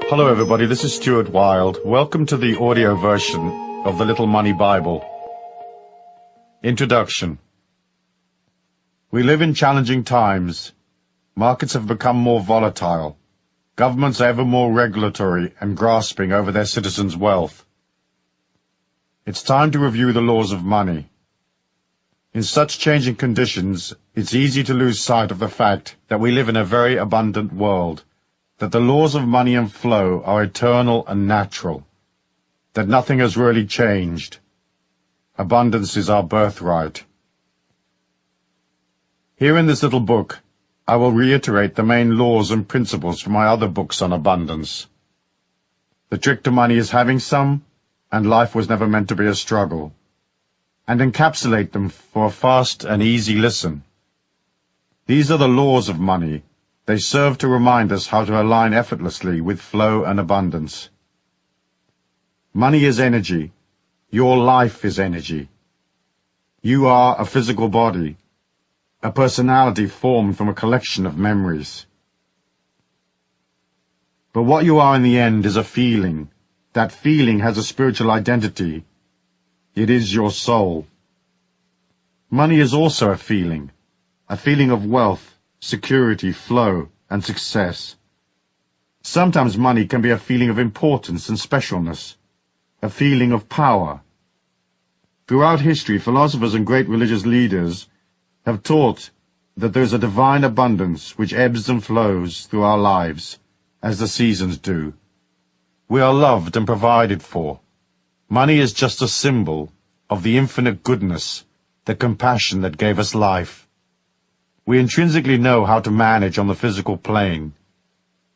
Hello everybody, this is Stuart Wilde. Welcome to the audio version of the Little Money Bible. Introduction. We live in challenging times. Markets have become more volatile. Governments are ever more regulatory and grasping over their citizens' wealth. It's time to review the laws of money. In such changing conditions, it's easy to lose sight of the fact that we live in a very abundant world, that the laws of money and flow are eternal and natural, that nothing has really changed. Abundance is our birthright. Here in this little book, I will reiterate the main laws and principles from my other books on abundance. The trick to money is having some, and life was never meant to be a struggle, and encapsulate them for a fast and easy listen. These are the laws of money. They serve to remind us how to align effortlessly with flow and abundance. Money is energy. Your life is energy. You are a physical body, a personality formed from a collection of memories. But what you are in the end is a feeling. That feeling has a spiritual identity. It is your soul. Money is also a feeling of wealth, security, flow, and success. Sometimes money can be a feeling of importance and specialness, a feeling of power. Throughout history, philosophers and great religious leaders have taught that there is a divine abundance which ebbs and flows through our lives, as the seasons do. We are loved and provided for. Money is just a symbol of the infinite goodness, the compassion that gave us life. We intrinsically know how to manage on the physical plane.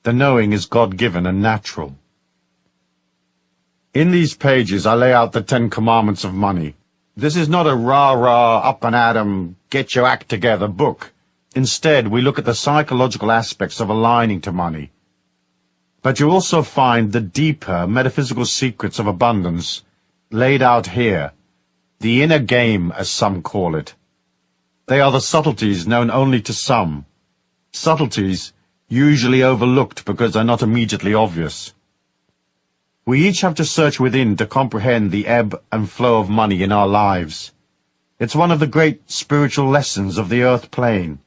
The knowing is God-given and natural. In these pages, I lay out the 10 Commandments of money. This is not a rah-rah, up-and-at-'em, get-your-act-together book. Instead, we look at the psychological aspects of aligning to money. But you also find the deeper metaphysical secrets of abundance laid out here, the inner game, as some call it. They are the subtleties known only to some, subtleties usually overlooked because they're not immediately obvious. We each have to search within to comprehend the ebb and flow of money in our lives. It's one of the great spiritual lessons of the earth plane,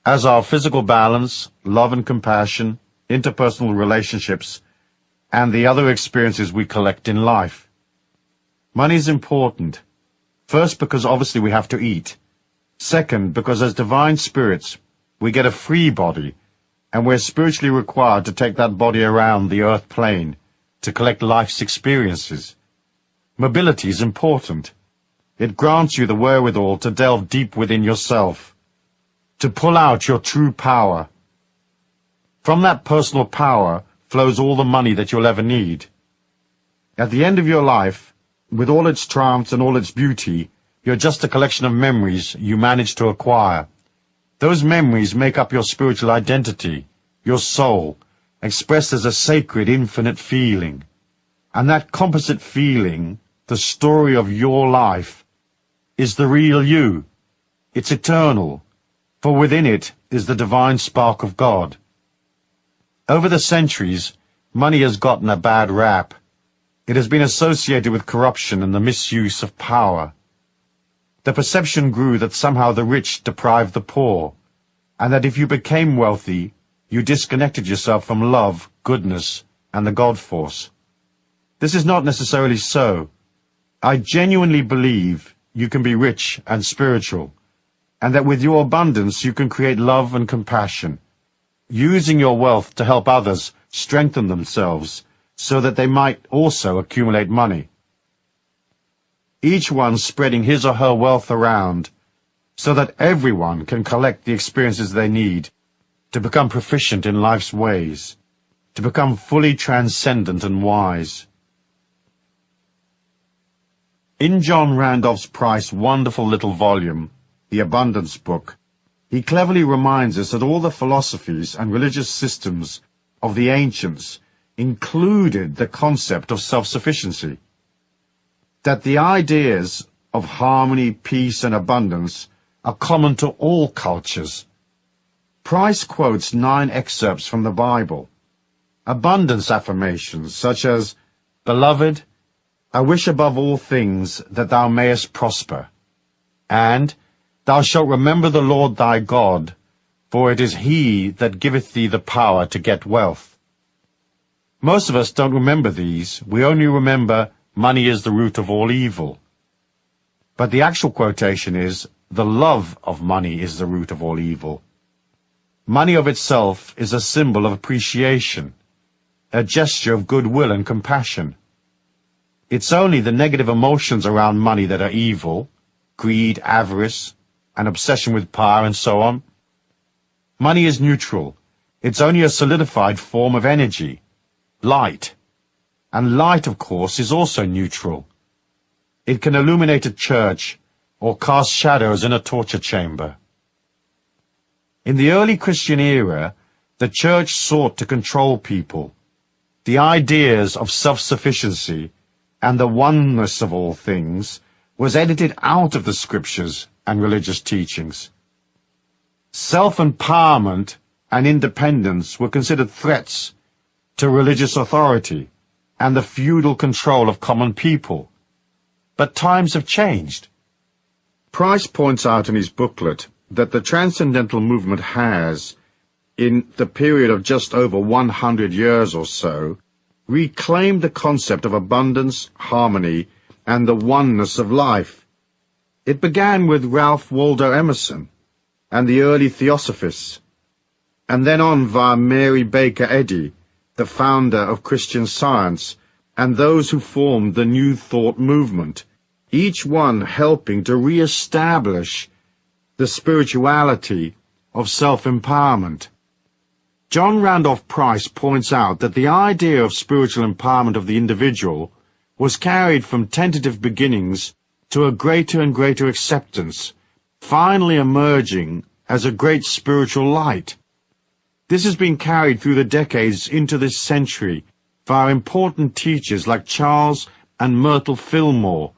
as are physical balance, love and compassion, interpersonal relationships, and the other experiences we collect in life. Money is important, first because obviously we have to eat. Second, because as divine spirits, we get a free body, and we're spiritually required to take that body around the earth plane to collect life's experiences. Mobility is important. It grants you the wherewithal to delve deep within yourself, to pull out your true power. From that personal power flows all the money that you'll ever need. At the end of your life, with all its triumphs and all its beauty, you're just a collection of memories you managed to acquire. Those memories make up your spiritual identity, your soul, expressed as a sacred, infinite feeling. And that composite feeling, the story of your life, is the real you. It's eternal, for within it is the divine spark of God. Over the centuries, money has gotten a bad rap. It has been associated with corruption and the misuse of power. The perception grew that somehow the rich deprived the poor, and that if you became wealthy, you disconnected yourself from love, goodness, and the God force. This is not necessarily so. I genuinely believe you can be rich and spiritual, and that with your abundance you can create love and compassion, using your wealth to help others strengthen themselves so that they might also accumulate money. Each one spreading his or her wealth around so that everyone can collect the experiences they need to become proficient in life's ways, to become fully transcendent and wise. In John Randolph Price's wonderful little volume, The Abundance Book, he cleverly reminds us that all the philosophies and religious systems of the ancients included the concept of self-sufficiency, that the ideas of harmony, peace, and abundance are common to all cultures. Price quotes 9 excerpts from the Bible, abundance affirmations such as, "Beloved, I wish above all things that thou mayest prosper," and "Thou shalt remember the Lord thy God, for it is he that giveth thee the power to get wealth." Most of us don't remember these. We only remember, "Money is the root of all evil." But the actual quotation is, "The love of money is the root of all evil." Money of itself is a symbol of appreciation, a gesture of goodwill and compassion. It's only the negative emotions around money that are evil: greed, avarice, an obsession with power, and so on. Money is neutral. It's only a solidified form of energy, light. And light, of course, is also neutral. It can illuminate a church or cast shadows in a torture chamber. In the early Christian era, the church sought to control people. The ideas of self-sufficiency and the oneness of all things was edited out of the scriptures and religious teachings. Self-empowerment and independence were considered threats to religious authority and the feudal control of common people. But times have changed. Price points out in his booklet that the Transcendental movement has, in the period of just over 100 years or so, reclaimed the concept of abundance, harmony, and the oneness of life. It began with Ralph Waldo Emerson and the early Theosophists, and then on via Mary Baker Eddy, the founder of Christian Science, and those who formed the New Thought movement, each one helping to re-establish the spirituality of self-empowerment. John Randolph Price points out that the idea of spiritual empowerment of the individual was carried from tentative beginnings to a greater and greater acceptance, finally emerging as a great spiritual light. This has been carried through the decades into this century via important teachers like Charles and Myrtle Fillmore,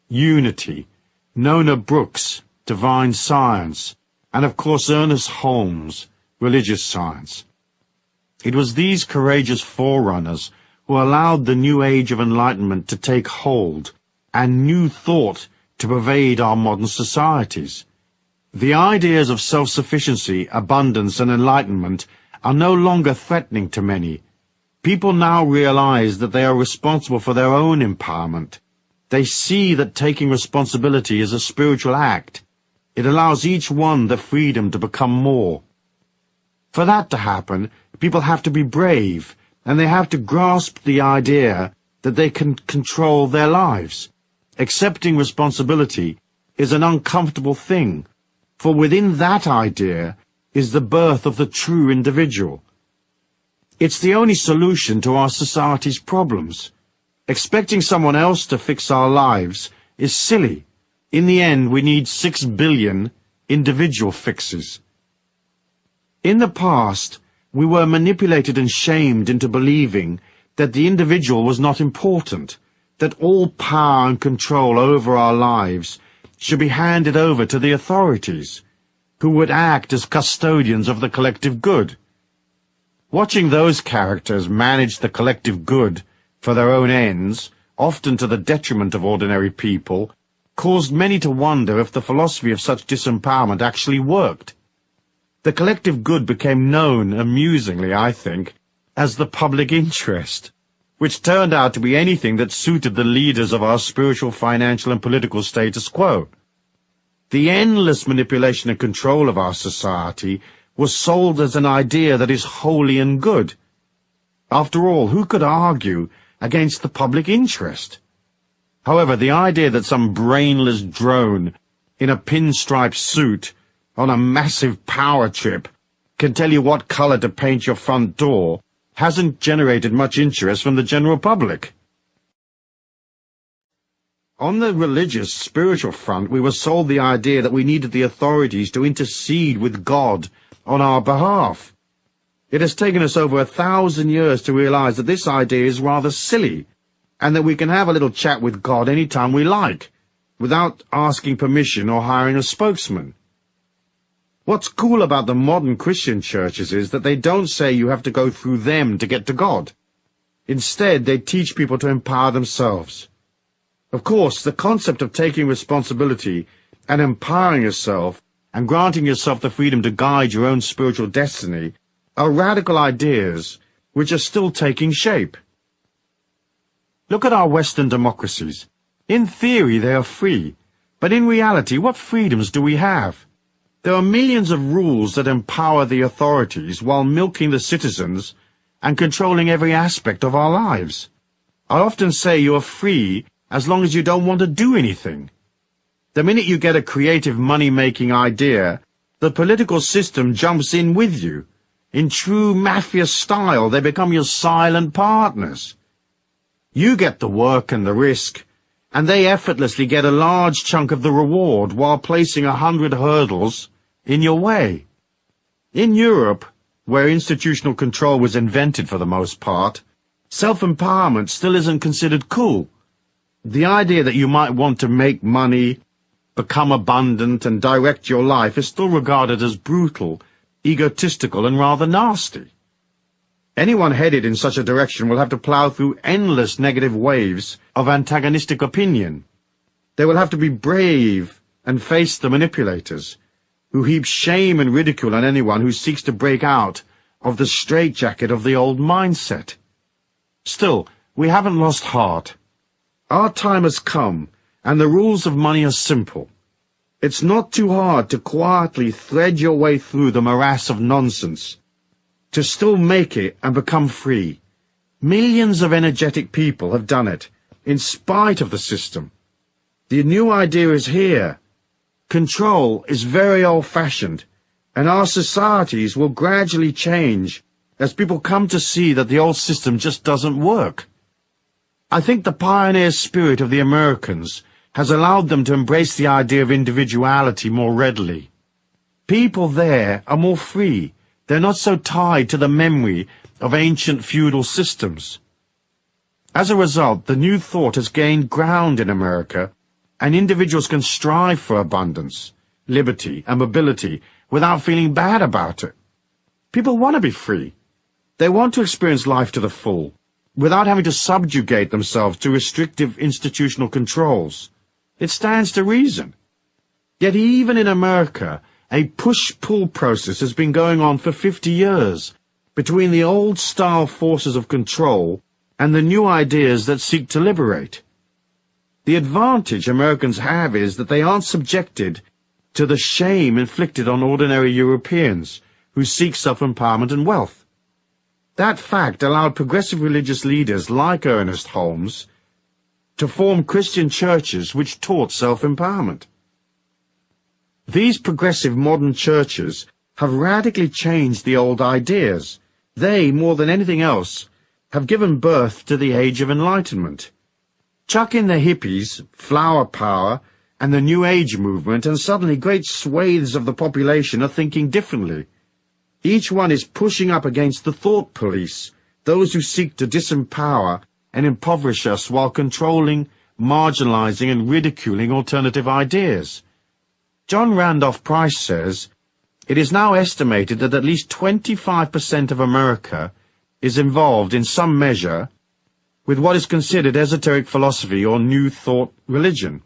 Unity, Nona Brooks, Divine Science, and of course Ernest Holmes, Religious Science. It was these courageous forerunners who allowed the new age of enlightenment to take hold and new thought to pervade our modern societies. The ideas of self-sufficiency, abundance, and enlightenment are no longer threatening to many. People now realize that they are responsible for their own empowerment. They see that taking responsibility is a spiritual act. It allows each one the freedom to become more. For that to happen, people have to be brave, and they have to grasp the idea that they can control their lives. Accepting responsibility is an uncomfortable thing, for within that idea is the birth of the true individual. It's the only solution to our society's problems. Expecting someone else to fix our lives is silly. In the end, we need 6 billion individual fixes. In the past, we were manipulated and shamed into believing that the individual was not important, that all power and control over our lives should be handed over to the authorities, who would act as custodians of the collective good. Watching those characters manage the collective good for their own ends, often to the detriment of ordinary people, caused many to wonder if the philosophy of such disempowerment actually worked. The collective good became known, amusingly, I think, as the public interest, which turned out to be anything that suited the leaders of our spiritual, financial, and political status quo. The endless manipulation and control of our society was sold as an idea that is holy and good. After all, who could argue against the public interest? However, the idea that some brainless drone in a pinstripe suit on a massive power trip can tell you what color to paint your front door hasn't generated much interest from the general public. On the religious, spiritual front, we were sold the idea that we needed the authorities to intercede with God on our behalf. It has taken us over 1,000 years to realize that this idea is rather silly, and that we can have a little chat with God any time we like, without asking permission or hiring a spokesman. What's cool about the modern Christian churches is that they don't say you have to go through them to get to God. Instead, they teach people to empower themselves. Of course, the concept of taking responsibility and empowering yourself and granting yourself the freedom to guide your own spiritual destiny are radical ideas which are still taking shape. Look at our Western democracies. In theory, they are free, but in reality, what freedoms do we have? There are millions of rules that empower the authorities while milking the citizens and controlling every aspect of our lives. I often say you are free as long as you don't want to do anything. The minute you get a creative money-making idea, the political system jumps in with you. In true mafia style, they become your silent partners. You get the work and the risk, and they effortlessly get a large chunk of the reward while placing 100 hurdles in your way. In Europe, where institutional control was invented for the most part, self-empowerment still isn't considered cool. The idea that you might want to make money, become abundant, and direct your life is still regarded as brutal, egotistical, and rather nasty. Anyone headed in such a direction will have to plow through endless negative waves of antagonistic opinion. They will have to be brave and face the manipulators, who heap shame and ridicule on anyone who seeks to break out of the straitjacket of the old mindset. Still, we haven't lost heart. Our time has come, and the rules of money are simple. It's not too hard to quietly thread your way through the morass of nonsense, to still make it and become free. Millions of energetic people have done it, in spite of the system. The new idea is here. Control is very old-fashioned, and our societies will gradually change as people come to see that the old system just doesn't work. I think the pioneer spirit of the Americans has allowed them to embrace the idea of individuality more readily. People there are more free. They're not so tied to the memory of ancient feudal systems. As a result, the new thought has gained ground in America, and individuals can strive for abundance, liberty, and mobility without feeling bad about it. People want to be free. They want to experience life to the full, without having to subjugate themselves to restrictive institutional controls. It stands to reason. Yet even in America, a push-pull process has been going on for 50 years between the old-style forces of control and the new ideas that seek to liberate. The advantage Americans have is that they aren't subjected to the shame inflicted on ordinary Europeans who seek self-empowerment and wealth. That fact allowed progressive religious leaders like Ernest Holmes to form Christian churches which taught self-empowerment. These progressive modern churches have radically changed the old ideas. They, more than anything else, have given birth to the Age of Enlightenment. Chuck in the hippies, flower power, and the New Age movement, and suddenly great swathes of the population are thinking differently. Each one is pushing up against the thought police, those who seek to disempower and impoverish us while controlling, marginalizing, and ridiculing alternative ideas. John Randolph Price says, "It is now estimated that at least 25% of America is involved in some measure with what is considered esoteric philosophy or New Thought religion.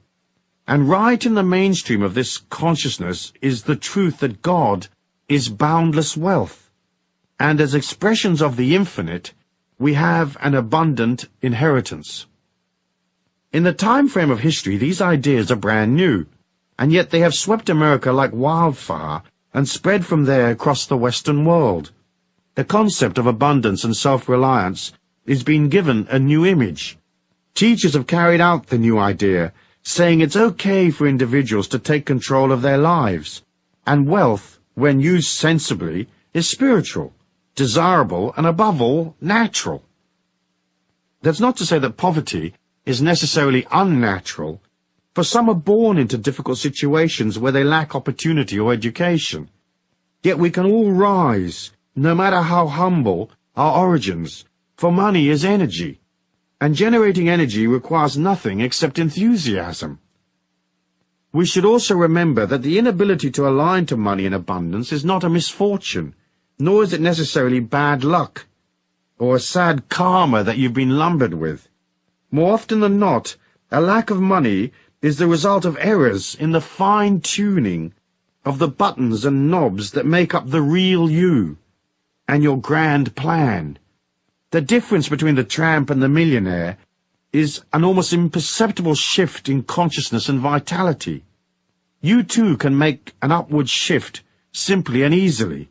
And right in the mainstream of this consciousness is the truth that God is boundless wealth, and as expressions of the infinite, we have an abundant inheritance." In the time frame of history, these ideas are brand new, and yet they have swept America like wildfire and spread from there across the Western world. The concept of abundance and self-reliance is being given a new image. Teachers have carried out the new idea, saying it's okay for individuals to take control of their lives, and wealth, when used sensibly, is spiritual, desirable, and above all, natural. That's not to say that poverty is necessarily unnatural, for some are born into difficult situations where they lack opportunity or education. Yet we can all rise, no matter how humble our origins, for money is energy, and generating energy requires nothing except enthusiasm. We should also remember that the inability to align to money in abundance is not a misfortune, nor is it necessarily bad luck, or a sad karma that you've been lumbered with. More often than not, a lack of money is the result of errors in the fine-tuning of the buttons and knobs that make up the real you and your grand plan. The difference between the tramp and the millionaire is an almost imperceptible shift in consciousness and vitality. You too can make an upward shift simply and easily.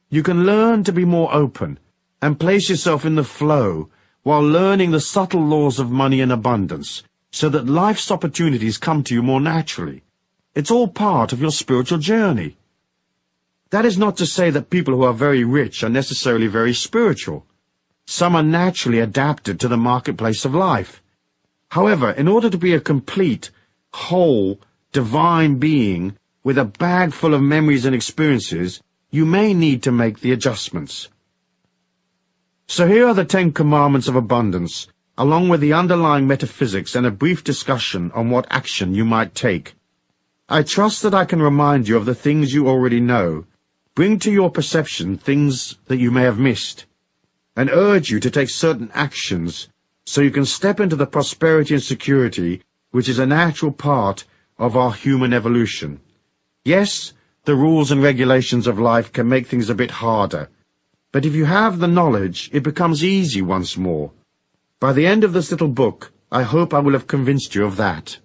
You can learn to be more open and place yourself in the flow while learning the subtle laws of money and abundance so that life's opportunities come to you more naturally. It's all part of your spiritual journey. That is not to say that people who are very rich are necessarily very spiritual. Some are naturally adapted to the marketplace of life. However, in order to be a complete, whole, divine being with a bag full of memories and experiences, you may need to make the adjustments. So here are the 10 Commandments of Abundance, along with the underlying metaphysics and a brief discussion on what action you might take. I trust that I can remind you of the things you already know, bring to your perception things that you may have missed, and urge you to take certain actions so you can step into the prosperity and security which is a natural part of our human evolution. Yes, the rules and regulations of life can make things a bit harder, but if you have the knowledge, it becomes easy once more. By the end of this little book, I hope I will have convinced you of that.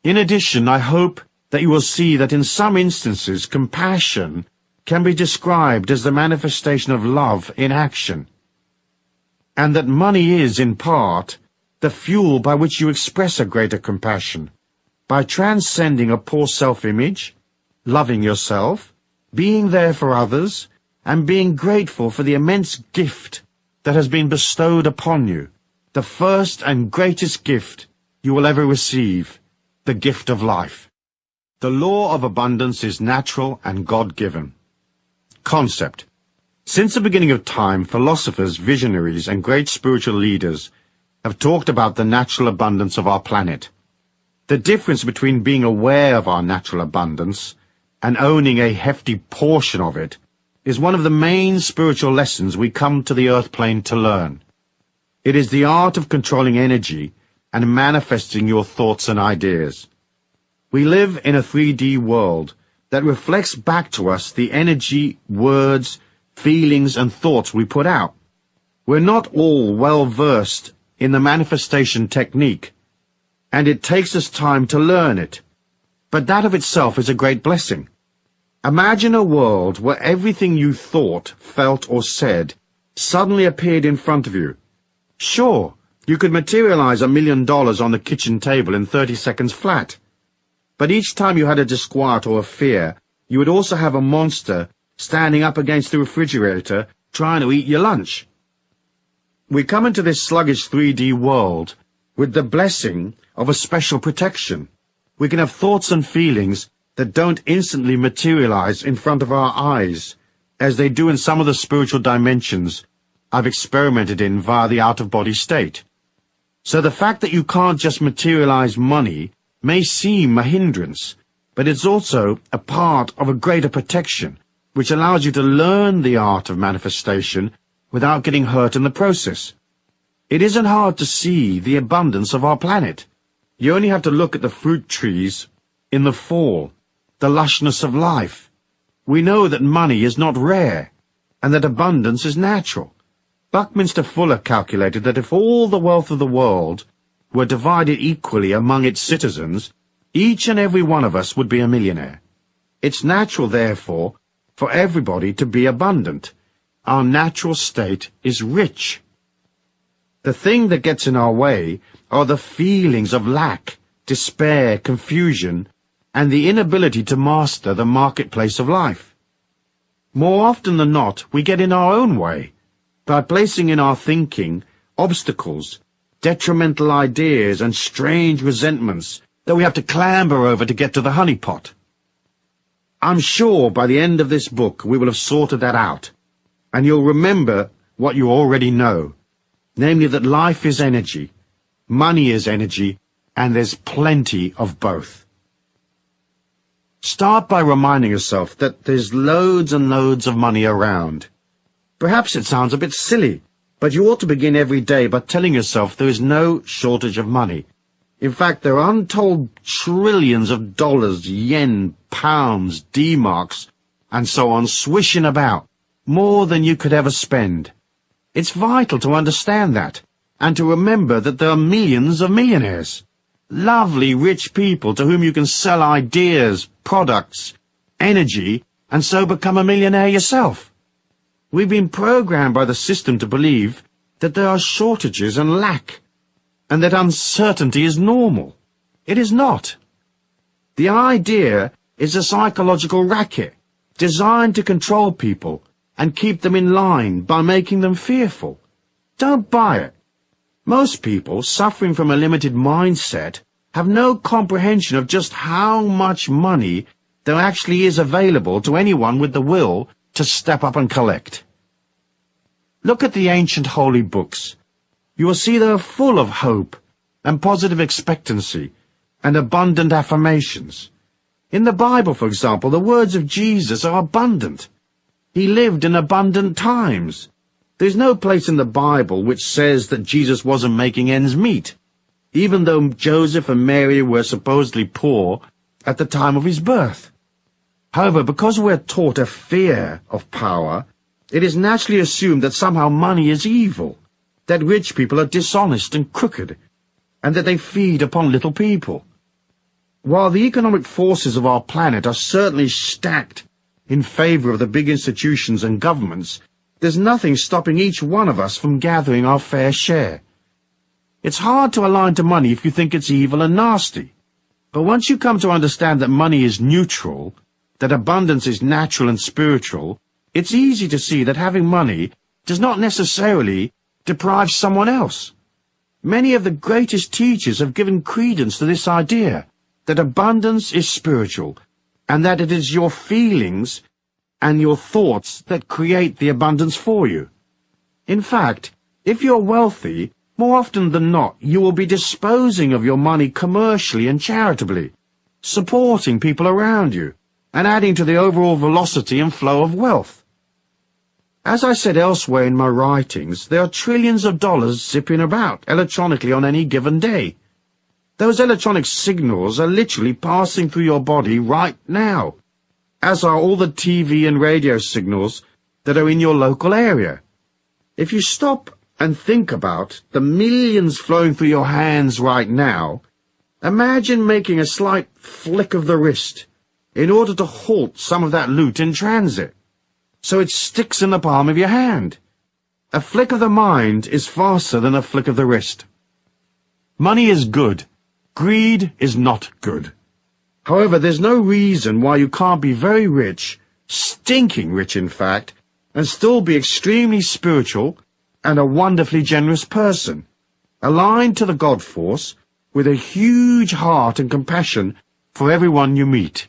In addition, I hope that you will see that in some instances compassion can be described as the manifestation of love in action, and that money is, in part, the fuel by which you express a greater compassion, by transcending a poor self-image, loving yourself, being there for others, and being grateful for the immense gift that has been bestowed upon you, the first and greatest gift you will ever receive, the gift of life. The law of abundance is natural and God-given. Concept. Since the beginning of time, philosophers, visionaries, and great spiritual leaders have talked about the natural abundance of our planet. The difference between being aware of our natural abundance and owning a hefty portion of it is one of the main spiritual lessons we come to the earth plane to learn. It is the art of controlling energy and manifesting your thoughts and ideas. We live in a 3D world that reflects back to us the energy, words, feelings, and thoughts we put out. We're not all well versed in the manifestation technique, and it takes us time to learn it. But that of itself is a great blessing. Imagine a world where everything you thought, felt, or said suddenly appeared in front of you. Sure, you could materialize $1 million on the kitchen table in 30 seconds flat. But each time you had a disquiet or a fear, you would also have a monster standing up against the refrigerator trying to eat your lunch. We come into this sluggish 3D world with the blessing of a special protection. We can have thoughts and feelings that don't instantly materialize in front of our eyes, as they do in some of the spiritual dimensions I've experimented in via the out-of-body state. So the fact that you can't just materialize money may seem a hindrance, but it's also a part of a greater protection, which allows you to learn the art of manifestation without getting hurt in the process. It isn't hard to see the abundance of our planet. You only have to look at the fruit trees in the fall, the lushness of life. We know that money is not rare, and that abundance is natural. Buckminster Fuller calculated that if all the wealth of the world were divided equally among its citizens, each and every one of us would be a millionaire. It's natural, therefore, for everybody to be abundant. Our natural state is rich. The thing that gets in our way are the feelings of lack, despair, confusion, and the inability to master the marketplace of life. More often than not, we get in our own way by placing in our thinking obstacles, detrimental ideas, and strange resentments that we have to clamber over to get to the honeypot. I'm sure by the end of this book we will have sorted that out, and you'll remember what you already know, namely that life is energy, money is energy, and there's plenty of both. Start by reminding yourself that there's loads and loads of money around. Perhaps it sounds a bit silly, but you ought to begin every day by telling yourself there is no shortage of money. In fact, there are untold trillions of dollars, yen, pounds, D-marks, and so on swishing about, more than you could ever spend. It's vital to understand that, and to remember that there are millions of millionaires. Lovely, rich people to whom you can sell ideas, products, energy, and so become a millionaire yourself. We've been programmed by the system to believe that there are shortages and lack, and that uncertainty is normal. It is not. The idea is a psychological racket designed to control people and keep them in line by making them fearful. Don't buy it. Most people suffering from a limited mindset have no comprehension of just how much money there actually is available to anyone with the will to step up and collect. Look at the ancient holy books. You will see they are full of hope and positive expectancy and abundant affirmations. In the Bible, for example, the words of Jesus are abundant. He lived in abundant times. There's no place in the Bible which says that Jesus wasn't making ends meet, even though Joseph and Mary were supposedly poor at the time of his birth. However, because we're taught a fear of power, it is naturally assumed that somehow money is evil, that rich people are dishonest and crooked, and that they feed upon little people. While the economic forces of our planet are certainly stacked in favor of the big institutions and governments, there's nothing stopping each one of us from gathering our fair share. It's hard to align to money if you think it's evil and nasty. But once you come to understand that money is neutral, that abundance is natural and spiritual, it's easy to see that having money does not necessarily deprive someone else. Many of the greatest teachers have given credence to this idea, that abundance is spiritual, and that it is your feelings and your thoughts that create the abundance for you. In fact, if you're wealthy, more often than not, you will be disposing of your money commercially and charitably, supporting people around you, and adding to the overall velocity and flow of wealth. As I said elsewhere in my writings, there are trillions of dollars zipping about electronically on any given day. Those electronic signals are literally passing through your body right now, as are all the TV and radio signals that are in your local area. If you stop and think about the millions flowing through your hands right now, imagine making a slight flick of the wrist in order to halt some of that loot in transit, so it sticks in the palm of your hand. A flick of the mind is faster than a flick of the wrist. Money is good. Greed is not good. However, there's no reason why you can't be very rich, stinking rich in fact, and still be extremely spiritual and a wonderfully generous person, aligned to the God force, with a huge heart and compassion for everyone you meet.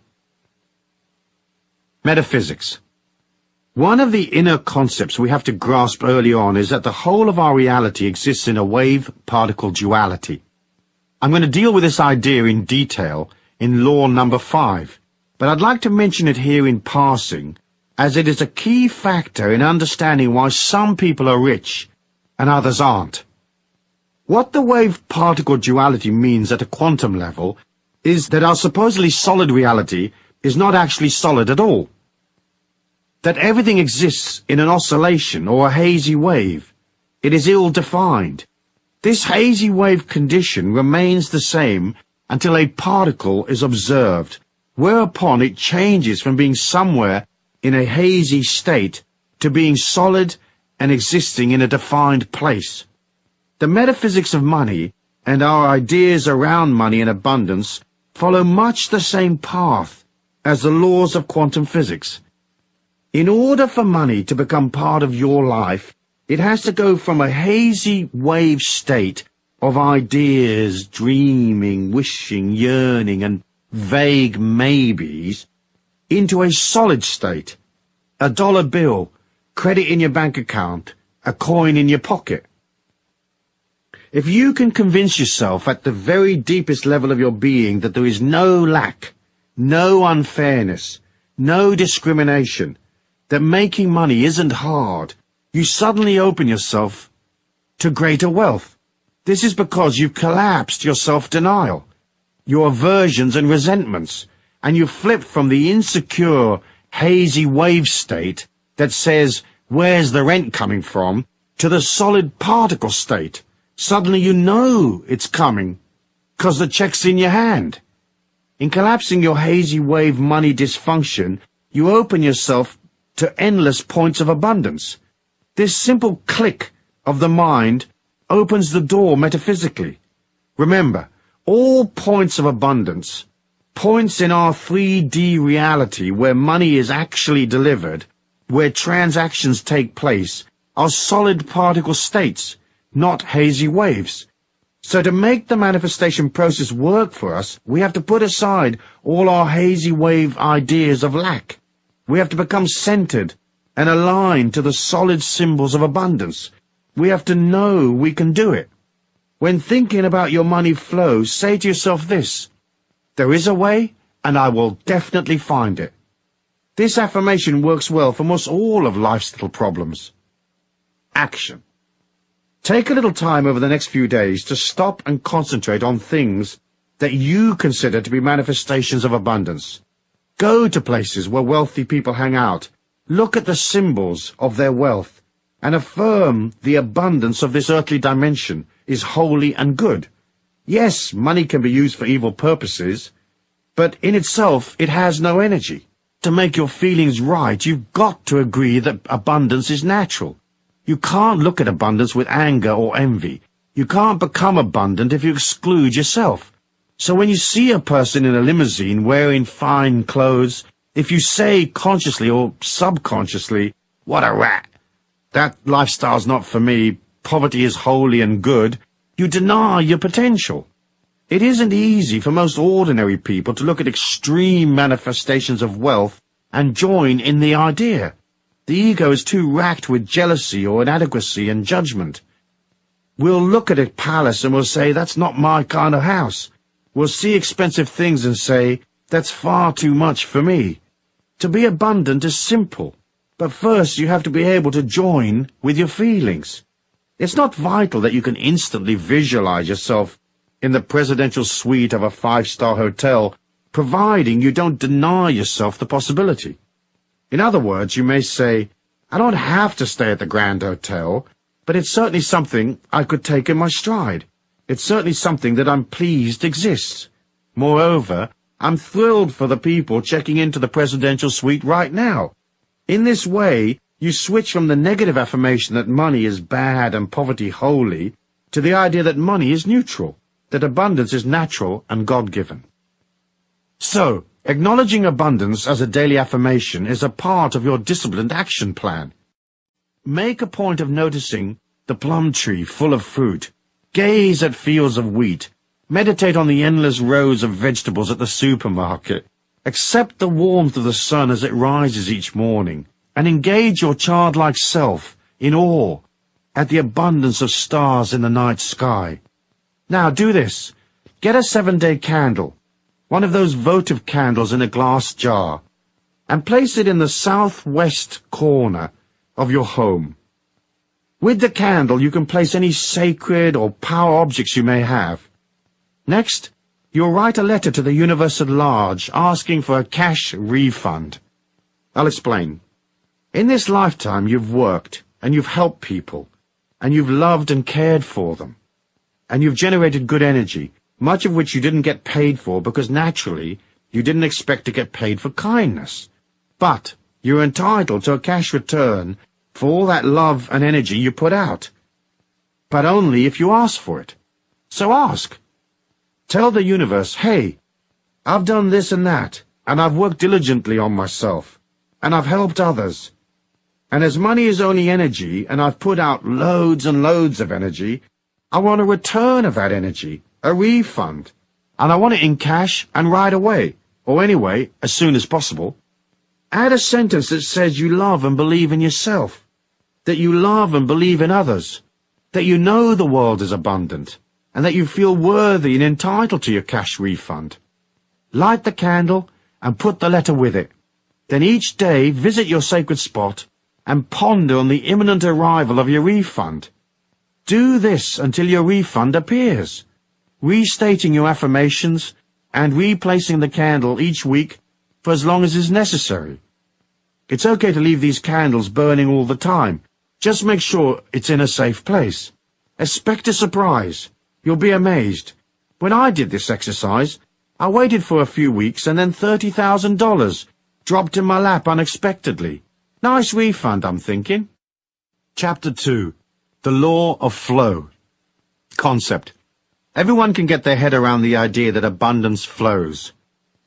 Metaphysics. One of the inner concepts we have to grasp early on is that the whole of our reality exists in a wave-particle duality. I'm going to deal with this idea in detail in law number 5, but I'd like to mention it here in passing, as it is a key factor in understanding why some people are rich and others aren't. What the wave-particle duality means at a quantum level is that our supposedly solid reality is not actually solid at all. That everything exists in an oscillation or a hazy wave. It is ill-defined. This hazy wave condition remains the same until a particle is observed, whereupon it changes from being somewhere in a hazy state to being solid and existing in a defined place. The metaphysics of money and our ideas around money and abundance follow much the same path as the laws of quantum physics. In order for money to become part of your life, it has to go from a hazy wave state of ideas, dreaming, wishing, yearning, and vague maybes, into a solid state, a dollar bill, credit in your bank account, a coin in your pocket. If you can convince yourself at the very deepest level of your being that there is no lack, no unfairness, no discrimination, that making money isn't hard, you suddenly open yourself to greater wealth. This is because you've collapsed your self-denial, your aversions and resentments, and you've flipped from the insecure, hazy wave state that says, where's the rent coming from, to the solid particle state. Suddenly you know it's coming, 'cause the check's in your hand. In collapsing your hazy wave money dysfunction, you open yourself to endless points of abundance. This simple click of the mind opens the door metaphysically. Remember, all points of abundance, points in our 3D reality where money is actually delivered, where transactions take place, are solid particle states, not hazy waves. So to make the manifestation process work for us, we have to put aside all our hazy wave ideas of lack. We have to become centered and aligned to the solid symbols of abundance. We have to know we can do it. When thinking about your money flow, say to yourself this: there is a way, and I will definitely find it. This affirmation works well for most all of life's little problems. Action. Take a little time over the next few days to stop and concentrate on things that you consider to be manifestations of abundance. Go to places where wealthy people hang out. Look at the symbols of their wealth and affirm the abundance of this earthly dimension is holy and good. Yes, money can be used for evil purposes, but in itself it has no energy. To make your feelings right, you've got to agree that abundance is natural. You can't look at abundance with anger or envy. You can't become abundant if you exclude yourself. So when you see a person in a limousine wearing fine clothes, if you say consciously or subconsciously, "What a rat! That lifestyle's not for me. Poverty is holy and good," you deny your potential. It isn't easy for most ordinary people to look at extreme manifestations of wealth and join in the idea. The ego is too racked with jealousy or inadequacy and judgment. We'll look at a palace and we'll say, "That's not my kind of house." We'll see expensive things and say, "That's far too much for me." To be abundant is simple, but first you have to be able to join with your feelings. It's not vital that you can instantly visualize yourself in the presidential suite of a 5-star hotel, providing you don't deny yourself the possibility. In other words, you may say, "I don't have to stay at the Grand Hotel, but it's certainly something I could take in my stride. It's certainly something that I'm pleased exists. Moreover, I'm thrilled for the people checking into the presidential suite right now." In this way, you switch from the negative affirmation that money is bad and poverty holy to the idea that money is neutral, that abundance is natural and God-given. So, acknowledging abundance as a daily affirmation is a part of your disciplined action plan. Make a point of noticing the plum tree full of fruit. Gaze at fields of wheat. Meditate on the endless rows of vegetables at the supermarket. Accept the warmth of the sun as it rises each morning, and engage your childlike self in awe at the abundance of stars in the night sky. Now do this. Get a 7-day candle, one of those votive candles in a glass jar, and place it in the southwest corner of your home. With the candle, you can place any sacred or power objects you may have. Next, you'll write a letter to the universe at large asking for a cash refund. I'll explain. In this lifetime, you've worked, and you've helped people, and you've loved and cared for them, and you've generated good energy, much of which you didn't get paid for because naturally you didn't expect to get paid for kindness. But you're entitled to a cash return for all that love and energy you put out. But only if you ask for it. So ask. Tell the universe, "Hey, I've done this and that, and I've worked diligently on myself, and I've helped others. And as money is only energy, and I've put out loads and loads of energy, I want a return of that energy, a refund, and I want it in cash and right away, or anyway, as soon as possible." Add a sentence that says you love and believe in yourself, that you love and believe in others, that you know the world is abundant, and that you feel worthy and entitled to your cash refund. Light the candle and put the letter with it. Then each day visit your sacred spot and ponder on the imminent arrival of your refund. Do this until your refund appears, restating your affirmations and replacing the candle each week for as long as is necessary. It's okay to leave these candles burning all the time. Just make sure it's in a safe place. Expect a surprise. You'll be amazed. When I did this exercise, I waited for a few weeks and then $30,000 dropped in my lap unexpectedly. Nice refund, I'm thinking. Chapter 2. The Law of Flow. Concept. Everyone can get their head around the idea that abundance flows.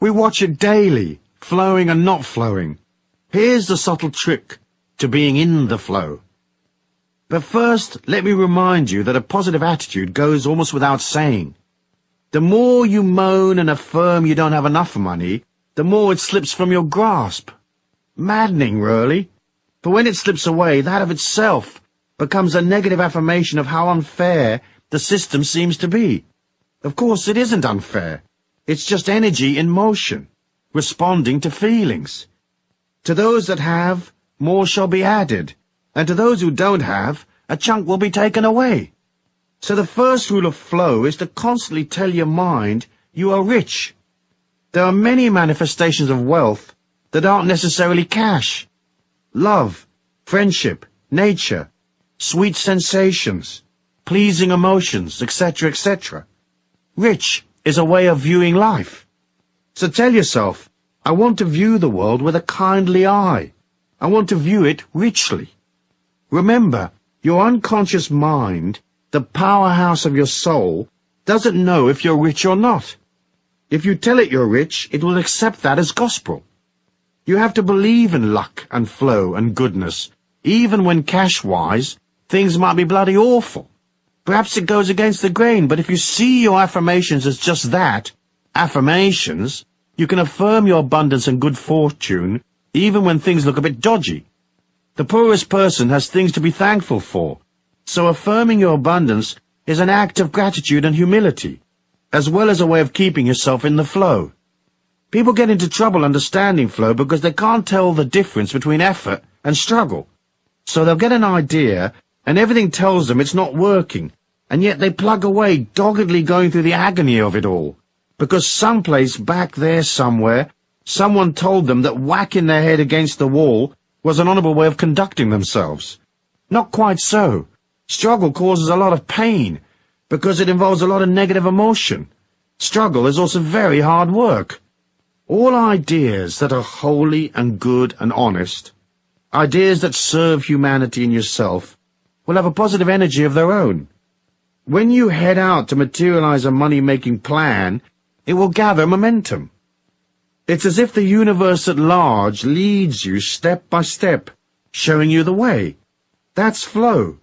We watch it daily, flowing and not flowing. Here's the subtle trick to being in the flow. But first, let me remind you that a positive attitude goes almost without saying. The more you moan and affirm you don't have enough money, the more it slips from your grasp. Maddening, really. But when it slips away, that of itself becomes a negative affirmation of how unfair the system seems to be. Of course, it isn't unfair. It's just energy in motion, responding to feelings. To those that have, more shall be added, and to those who don't have, a chunk will be taken away. So the first rule of flow is to constantly tell your mind you are rich. There are many manifestations of wealth that aren't necessarily cash. Love, friendship, nature, sweet sensations, pleasing emotions, etc., etc. Rich is a way of viewing life. So tell yourself, I want to view the world with a kindly eye. I want to view it richly. Remember, your unconscious mind, the powerhouse of your soul, doesn't know if you're rich or not. If you tell it you're rich, it will accept that as gospel. You have to believe in luck and flow and goodness, even when cash-wise, things might be bloody awful. Perhaps it goes against the grain, but if you see your affirmations as just that, affirmations, you can affirm your abundance and good fortune even when things look a bit dodgy. The poorest person has things to be thankful for, so affirming your abundance is an act of gratitude and humility, as well as a way of keeping yourself in the flow. People get into trouble understanding flow because they can't tell the difference between effort and struggle. So they'll get an idea, and everything tells them it's not working, and yet they plug away, doggedly going through the agony of it all, because someplace back there somewhere, someone told them that whacking their head against the wall was an honorable way of conducting themselves. Not quite so. Struggle causes a lot of pain, because it involves a lot of negative emotion. Struggle is also very hard work. All ideas that are holy and good and honest, ideas that serve humanity and yourself, will have a positive energy of their own. When you head out to materialize a money-making plan, it will gather momentum. It's as if the universe at large leads you step by step, showing you the way. That's flow.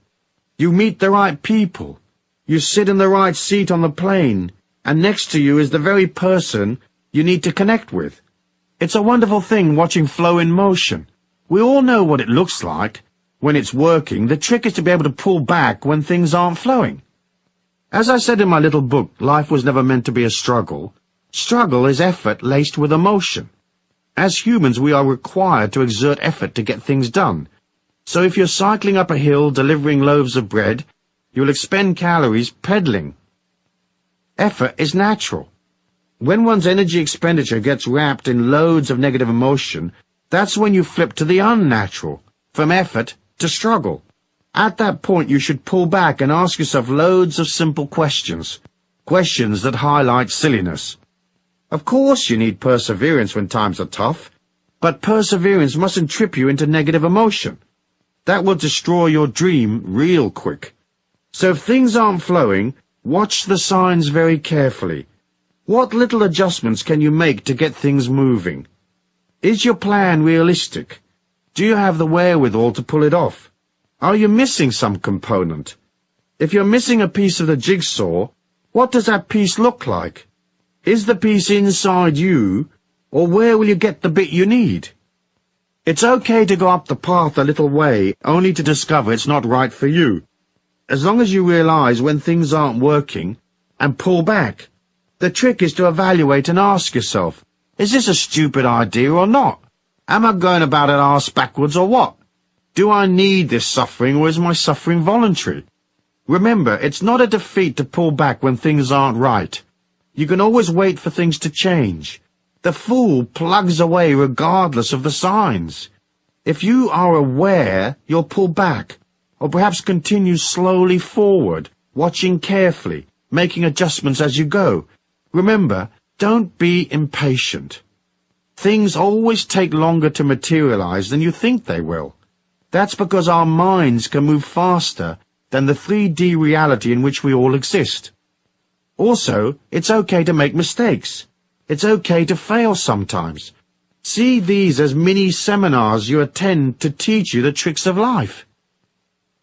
You meet the right people. You sit in the right seat on the plane, and next to you is the very person you need to connect with. It's a wonderful thing watching flow in motion. We all know what it looks like. When it's working, the trick is to be able to pull back when things aren't flowing. As I said in my little book, Life Was Never Meant to Be a Struggle, struggle is effort laced with emotion. As humans, we are required to exert effort to get things done. So if you're cycling up a hill delivering loaves of bread, you'll expend calories pedaling. Effort is natural. When one's energy expenditure gets wrapped in loads of negative emotion, that's when you flip to the unnatural, from effort to struggle. At that point, you should pull back and ask yourself loads of simple questions, questions that highlight silliness. Of course you need perseverance when times are tough, but perseverance mustn't trip you into negative emotion. That will destroy your dream real quick. So if things aren't flowing, watch the signs very carefully. What little adjustments can you make to get things moving? Is your plan realistic? Do you have the wherewithal to pull it off? Are you missing some component? If you're missing a piece of the jigsaw, what does that piece look like? Is the piece inside you, or where will you get the bit you need? It's okay to go up the path a little way, only to discover it's not right for you. As long as you realize when things aren't working, and pull back. The trick is to evaluate and ask yourself, Is this a stupid idea or not? Am I going about it arse backwards or what? Do I need this suffering, or is my suffering voluntary? Remember, it's not a defeat to pull back when things aren't right. You can always wait for things to change. The fool plugs away regardless of the signs. If you are aware, you'll pull back, or perhaps continue slowly forward, watching carefully, making adjustments as you go. Remember, don't be impatient. Things always take longer to materialize than you think they will. That's because our minds can move faster than the 3D reality in which we all exist. Also, it's okay to make mistakes. It's okay to fail sometimes. See these as mini-seminars you attend to teach you the tricks of life.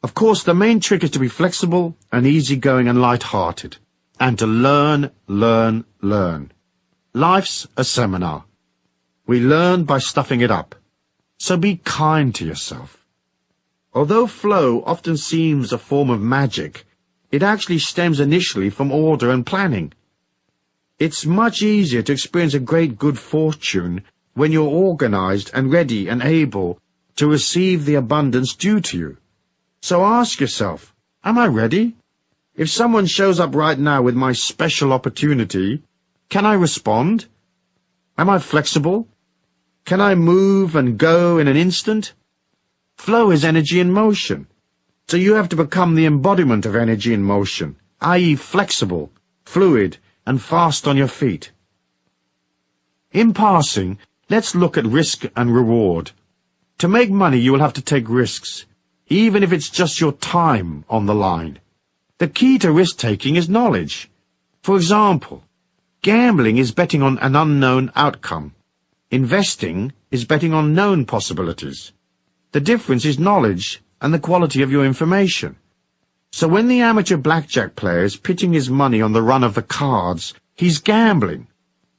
Of course, the main trick is to be flexible and easygoing and light-hearted, and to learn, learn, learn. Life's a seminar. We learn by stuffing it up. So be kind to yourself. Although flow often seems a form of magic, it actually stems initially from order and planning. It's much easier to experience a great good fortune when you're organized and ready and able to receive the abundance due to you. So ask yourself, am I ready? If someone shows up right now with my special opportunity, can I respond? Am I flexible? Can I move and go in an instant? Flow is energy in motion. So you have to become the embodiment of energy in motion, i.e. flexible, fluid, and fast on your feet. In passing, let's look at risk and reward. To make money, you will have to take risks, even if it's just your time on the line. The key to risk-taking is knowledge. For example, gambling is betting on an unknown outcome. Investing is betting on known possibilities. The difference is knowledge and the quality of your information. So when the amateur blackjack player is pitching his money on the run of the cards, he's gambling.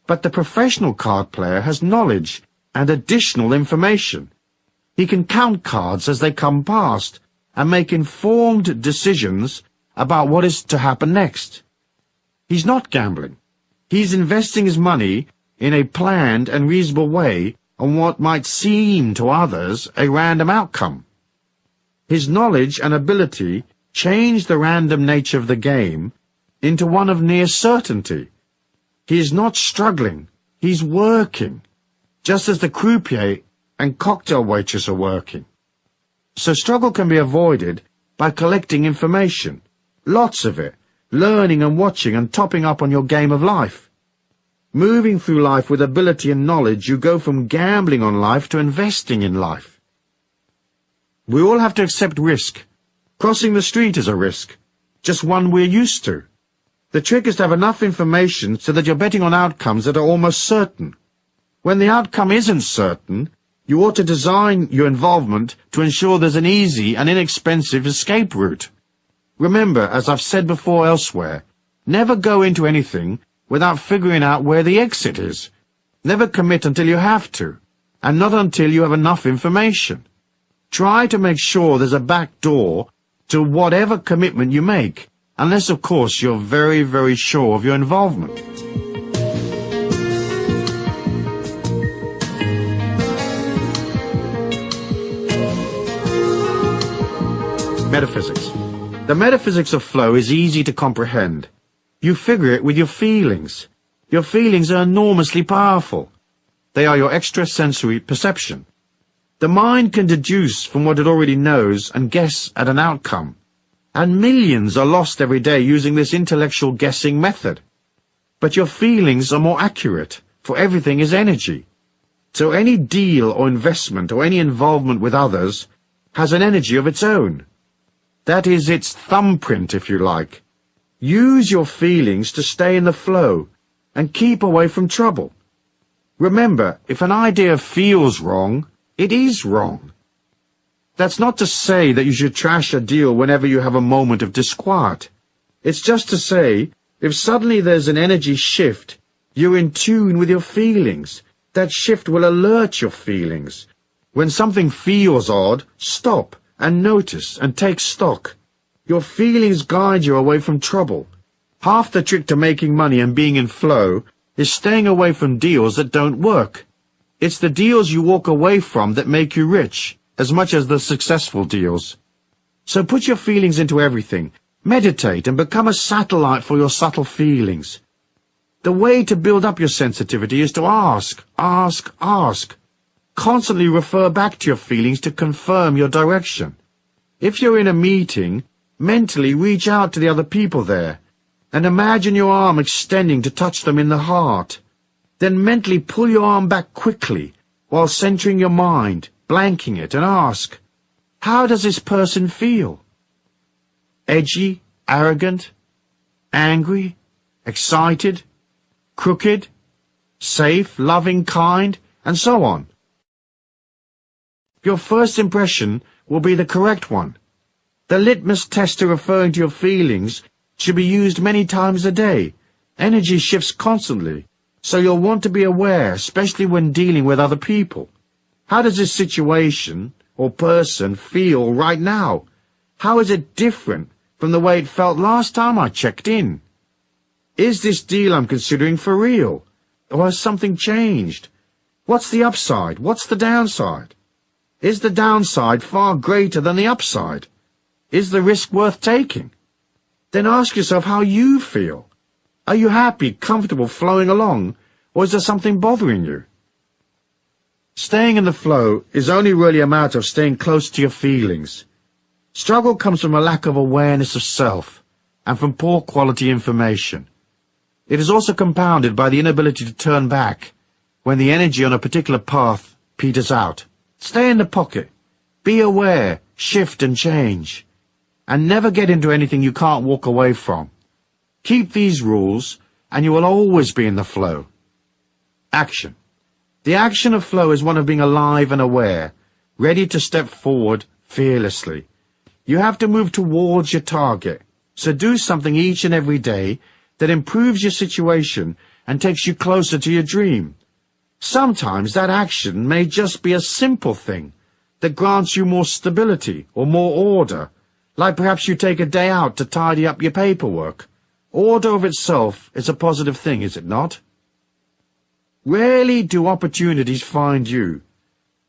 But the professional card player has knowledge and additional information. He can count cards as they come past and make informed decisions about what is to happen next. He's not gambling. He's investing his money in a planned and reasonable way on what might seem to others a random outcome. His knowledge and ability change the random nature of the game into one of near certainty. He is not struggling, he's working, just as the croupier and cocktail waitress are working. So struggle can be avoided by collecting information, lots of it, learning and watching and topping up on your game of life. Moving through life with ability and knowledge, you go from gambling on life to investing in life. We all have to accept risk. Crossing the street is a risk, just one we're used to. The trick is to have enough information so that you're betting on outcomes that are almost certain. When the outcome isn't certain, you ought to design your involvement to ensure there's an easy and inexpensive escape route. Remember, as I've said before elsewhere, never go into anything without figuring out where the exit is. Never commit until you have to, and not until you have enough information. Try to make sure there's a back door to whatever commitment you make, unless, of course, you're very, very sure of your involvement. Metaphysics. The metaphysics of flow is easy to comprehend. You figure it with your feelings. Your feelings are enormously powerful. They are your extrasensory perception. The mind can deduce from what it already knows and guess at an outcome. And millions are lost every day using this intellectual guessing method. But your feelings are more accurate, for everything is energy. So any deal or investment or any involvement with others has an energy of its own. That is its thumbprint, if you like. Use your feelings to stay in the flow and keep away from trouble. Remember, if an idea feels wrong, it is wrong. That's not to say that you should trash a deal whenever you have a moment of disquiet. It's just to say, if suddenly there's an energy shift, you're in tune with your feelings. That shift will alert your feelings. When something feels odd, stop and notice and take stock. Your feelings guide you away from trouble. Half the trick to making money and being in flow is staying away from deals that don't work. It's the deals you walk away from that make you rich, as much as the successful deals. So put your feelings into everything. Meditate and become a satellite for your subtle feelings. The way to build up your sensitivity is to ask. Constantly refer back to your feelings to confirm your direction. If you're in a meeting, mentally reach out to the other people there, and imagine your arm extending to touch them in the heart. Then mentally pull your arm back quickly, while centering your mind, blanking it, and ask, how does this person feel? Edgy, arrogant, angry, excited, crooked, safe, loving, kind, and so on. Your first impression will be the correct one. The litmus test to referring to your feelings should be used many times a day. Energy shifts constantly, so you'll want to be aware, especially when dealing with other people. How does this situation or person feel right now? How is it different from the way it felt last time I checked in? Is this deal I'm considering for real? Or has something changed? What's the upside? What's the downside? Is the downside far greater than the upside? Is the risk worth taking? Then ask yourself how you feel. Are you happy, comfortable, flowing along, or is there something bothering you? Staying in the flow is only really a matter of staying close to your feelings. Struggle comes from a lack of awareness of self and from poor quality information. It is also compounded by the inability to turn back when the energy on a particular path peters out. Stay in the pocket. Be aware, shift and change. And never get into anything you can't walk away from. Keep these rules, and you will always be in the flow. Action. The action of flow is one of being alive and aware, ready to step forward fearlessly. You have to move towards your target, so do something each and every day that improves your situation and takes you closer to your dream. Sometimes that action may just be a simple thing that grants you more stability or more order, like perhaps you take a day out to tidy up your paperwork. Order of itself is a positive thing, is it not? Rarely do opportunities find you.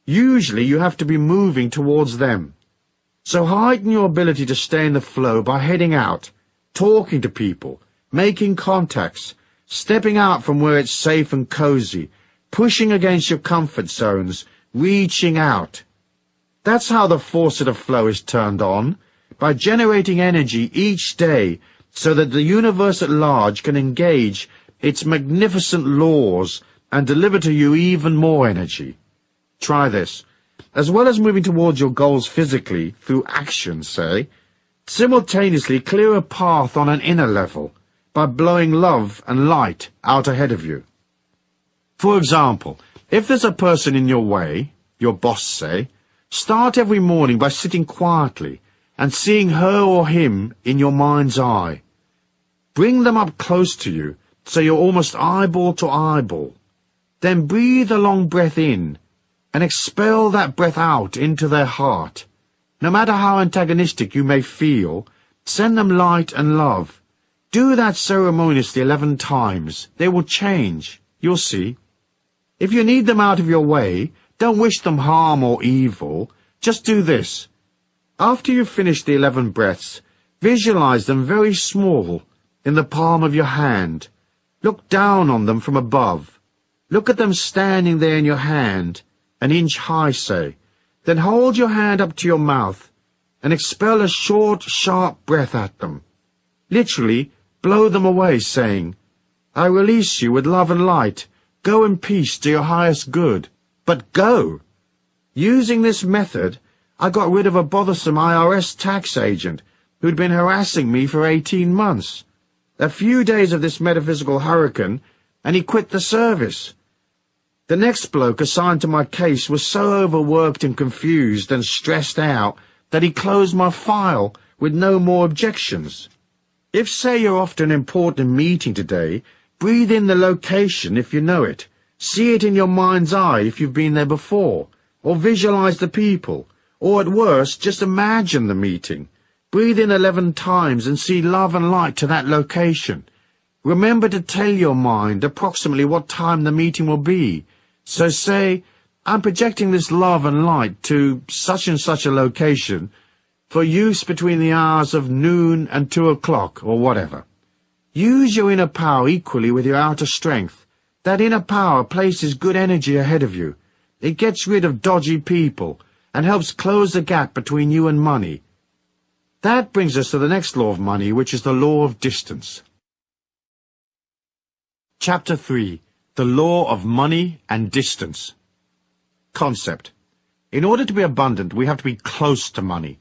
Usually you have to be moving towards them. So heighten your ability to stay in the flow by heading out, talking to people, making contacts, stepping out from where it's safe and cozy, pushing against your comfort zones, reaching out. That's how the faucet of flow is turned on, by generating energy each day so that the universe at large can engage its magnificent laws and deliver to you even more energy. Try this. As well as moving towards your goals physically, through action, say, simultaneously clear a path on an inner level by blowing love and light out ahead of you. For example, if there's a person in your way, your boss say, start every morning by sitting quietly and seeing her or him in your mind's eye. Bring them up close to you so you're almost eyeball to eyeball. Then breathe a long breath in and expel that breath out into their heart. No matter how antagonistic you may feel, send them light and love. Do that ceremoniously 11 times. They will change. You'll see. If you need them out of your way, don't wish them harm or evil. Just do this. After you've finished the 11 breaths, visualize them very small, in the palm of your hand. Look down on them from above. Look at them standing there in your hand, an inch high, say. Then hold your hand up to your mouth and expel a short, sharp breath at them. Literally, blow them away, saying, I release you with love and light. Go in peace to your highest good. But go! Using this method, I got rid of a bothersome IRS tax agent who'd been harassing me for 18 months. A few days of this metaphysical hurricane, and he quit the service. The next bloke assigned to my case was so overworked and confused and stressed out that he closed my file with no more objections. If, say, you're off to an important meeting today, breathe in the location if you know it. See it in your mind's eye if you've been there before, or visualize the people, or at worst, just imagine the meeting. Breathe in 11 times and see love and light to that location. Remember to tell your mind approximately what time the meeting will be. So say, I'm projecting this love and light to such and such a location for use between the hours of noon and 2 o'clock or whatever. Use your inner power equally with your outer strength. That inner power places good energy ahead of you. It gets rid of dodgy people and helps close the gap between you and money. That brings us to the next law of money, which is the law of distance. Chapter 3. The Law of Money and Distance. Concept. In order to be abundant, we have to be close to money.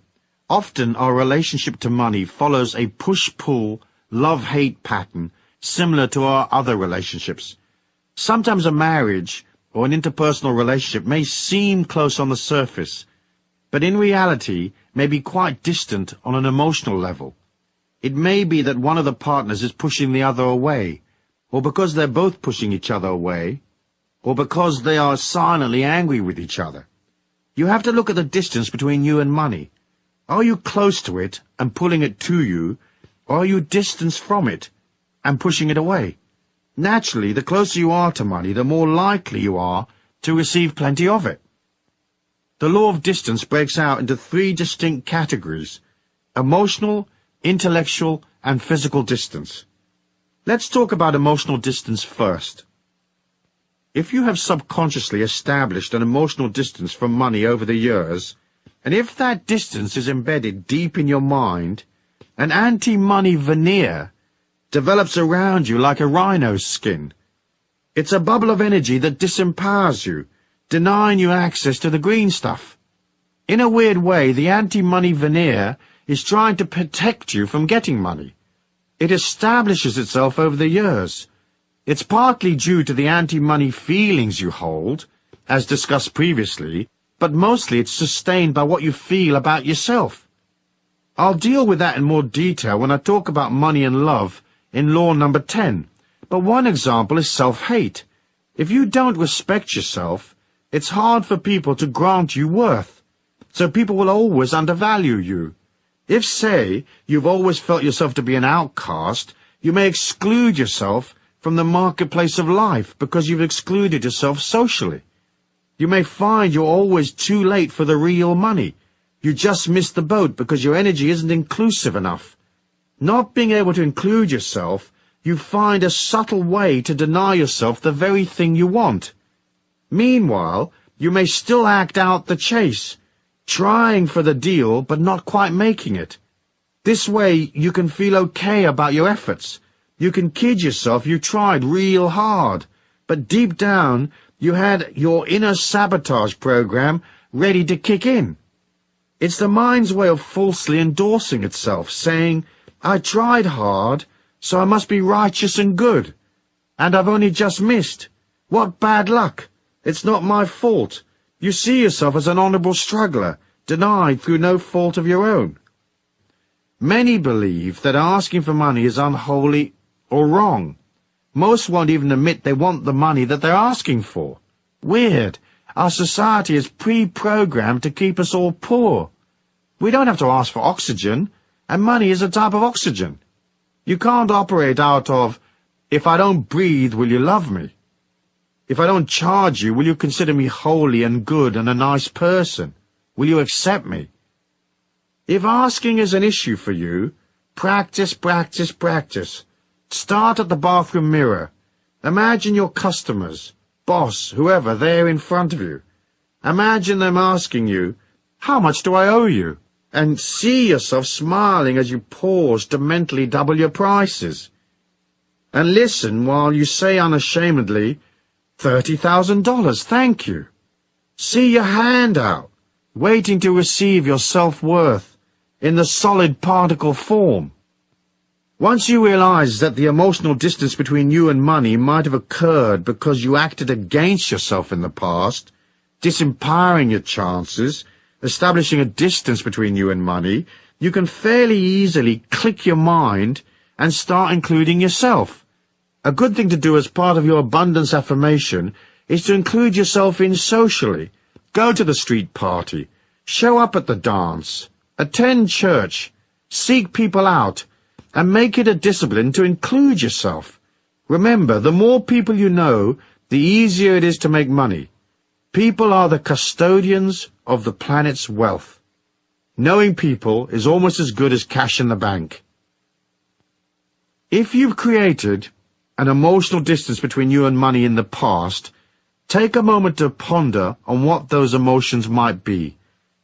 Often our relationship to money follows a push-pull, love-hate pattern similar to our other relationships. Sometimes a marriage or an interpersonal relationship may seem close on the surface, but in reality may be quite distant on an emotional level. It may be that one of the partners is pushing the other away, or because they're both pushing each other away, or because they are silently angry with each other. You have to look at the distance between you and money. Are you close to it and pulling it to you, or are you distanced from it and pushing it away? Naturally, the closer you are to money, the more likely you are to receive plenty of it. The law of distance breaks out into 3 distinct categories: emotional, intellectual, and physical distance. Let's talk about emotional distance first. If you have subconsciously established an emotional distance from money over the years, and if that distance is embedded deep in your mind, an anti-money veneer develops around you like a rhino's skin. It's a bubble of energy that disempowers you, denying you access to the green stuff. In a weird way, the anti-money veneer is trying to protect you from getting money. It establishes itself over the years. It's partly due to the anti-money feelings you hold, as discussed previously, but mostly it's sustained by what you feel about yourself. I'll deal with that in more detail when I talk about money and love in law number 10, but one example is self-hate. If you don't respect yourself, it's hard for people to grant you worth, so people will always undervalue you. If, say, you've always felt yourself to be an outcast, you may exclude yourself from the marketplace of life because you've excluded yourself socially. You may find you're always too late for the real money. You just missed the boat because your energy isn't inclusive enough. Not being able to include yourself, you find a subtle way to deny yourself the very thing you want. Meanwhile, you may still act out the chase, trying for the deal but not quite making it. This way you can feel okay about your efforts. You can kid yourself you tried real hard, but deep down you had your inner sabotage program ready to kick in. It's the mind's way of falsely endorsing itself, saying, I tried hard, so I must be righteous and good. And I've only just missed. What bad luck. It's not my fault. You see yourself as an honorable struggler, denied through no fault of your own. Many believe that asking for money is unholy or wrong. Most won't even admit they want the money that they're asking for. Weird. Our society is pre-programmed to keep us all poor. We don't have to ask for oxygen, and money is a type of oxygen. You can't operate out of, if I don't breathe, will you love me? If I don't charge you, will you consider me holy and good and a nice person? Will you accept me? If asking is an issue for you, practice, practice, practice. Start at the bathroom mirror. Imagine your customers, boss, whoever, there in front of you. Imagine them asking you, how much do I owe you? And see yourself smiling as you pause to mentally double your prices. And listen while you say unashamedly, $30,000, thank you. See your hand out, waiting to receive your self-worth in the solid particle form. Once you realize that the emotional distance between you and money might have occurred because you acted against yourself in the past, disempowering your chances, establishing a distance between you and money, you can fairly easily click your mind and start including yourself. A good thing to do as part of your abundance affirmation is to include yourself in socially. Go to the street party, show up at the dance, attend church, seek people out, and make it a discipline to include yourself. Remember, the more people you know, the easier it is to make money. People are the custodians of the planet's wealth. Knowing people is almost as good as cash in the bank. If you've created an emotional distance between you and money in the past, take a moment to ponder on what those emotions might be.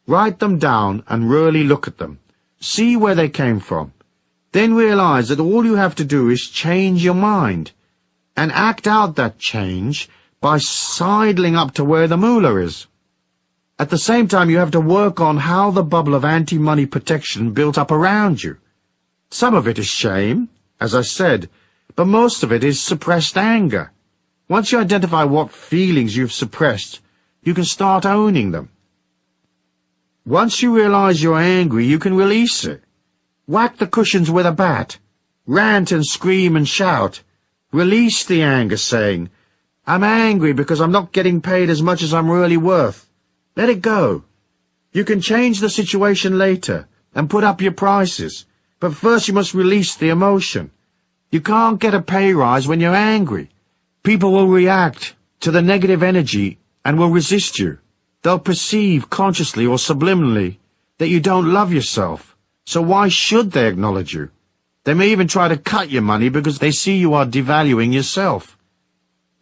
Write them down and really look at them. See where they came from. Then realize that all you have to do is change your mind and act out that change by sidling up to where the moolah is. At the same time, you have to work on how the bubble of anti-money protection built up around you. Some of it is shame, as I said, but most of it is suppressed anger. Once you identify what feelings you've suppressed, you can start owning them. Once you realize you're angry, you can release it. Whack the cushions with a bat. Rant and scream and shout. Release the anger, saying, I'm angry because I'm not getting paid as much as I'm really worth. Let it go. You can change the situation later and put up your prices, but first you must release the emotion. You can't get a pay rise when you're angry. People will react to the negative energy and will resist you. They'll perceive consciously or subliminally that you don't love yourself, so why should they acknowledge you? They may even try to cut your money because they see you are devaluing yourself.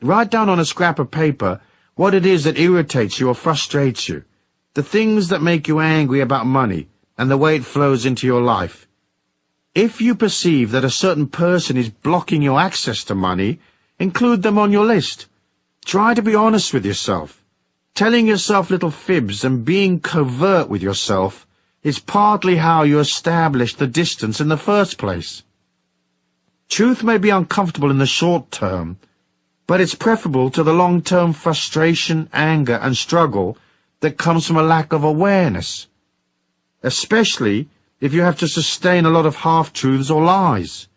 Write down on a scrap of paper what it is that irritates you or frustrates you, the things that make you angry about money and the way it flows into your life. If you perceive that a certain person is blocking your access to money, include them on your list. Try to be honest with yourself. Telling yourself little fibs and being covert with yourself is partly how you establish the distance in the first place. Truth may be uncomfortable in the short term, but it's preferable to the long-term frustration, anger, and struggle that comes from a lack of awareness, especially if you have to sustain a lot of half-truths or lies.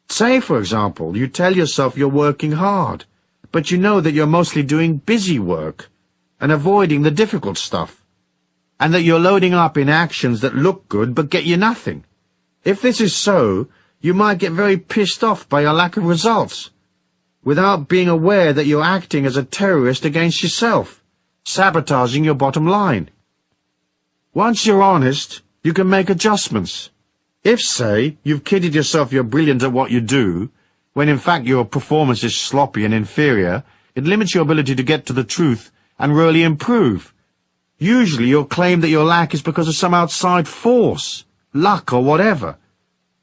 Say, for example, you tell yourself you're working hard, but you know that you're mostly doing busy work and avoiding the difficult stuff, and that you're loading up in actions that look good but get you nothing. If this is so, you might get very pissed off by your lack of results, without being aware that you're acting as a terrorist against yourself, sabotaging your bottom line. Once you're honest, you can make adjustments. If, say, you've kidded yourself you're brilliant at what you do, when in fact your performance is sloppy and inferior, it limits your ability to get to the truth and really improve. Usually you'll claim that your lack is because of some outside force, luck or whatever.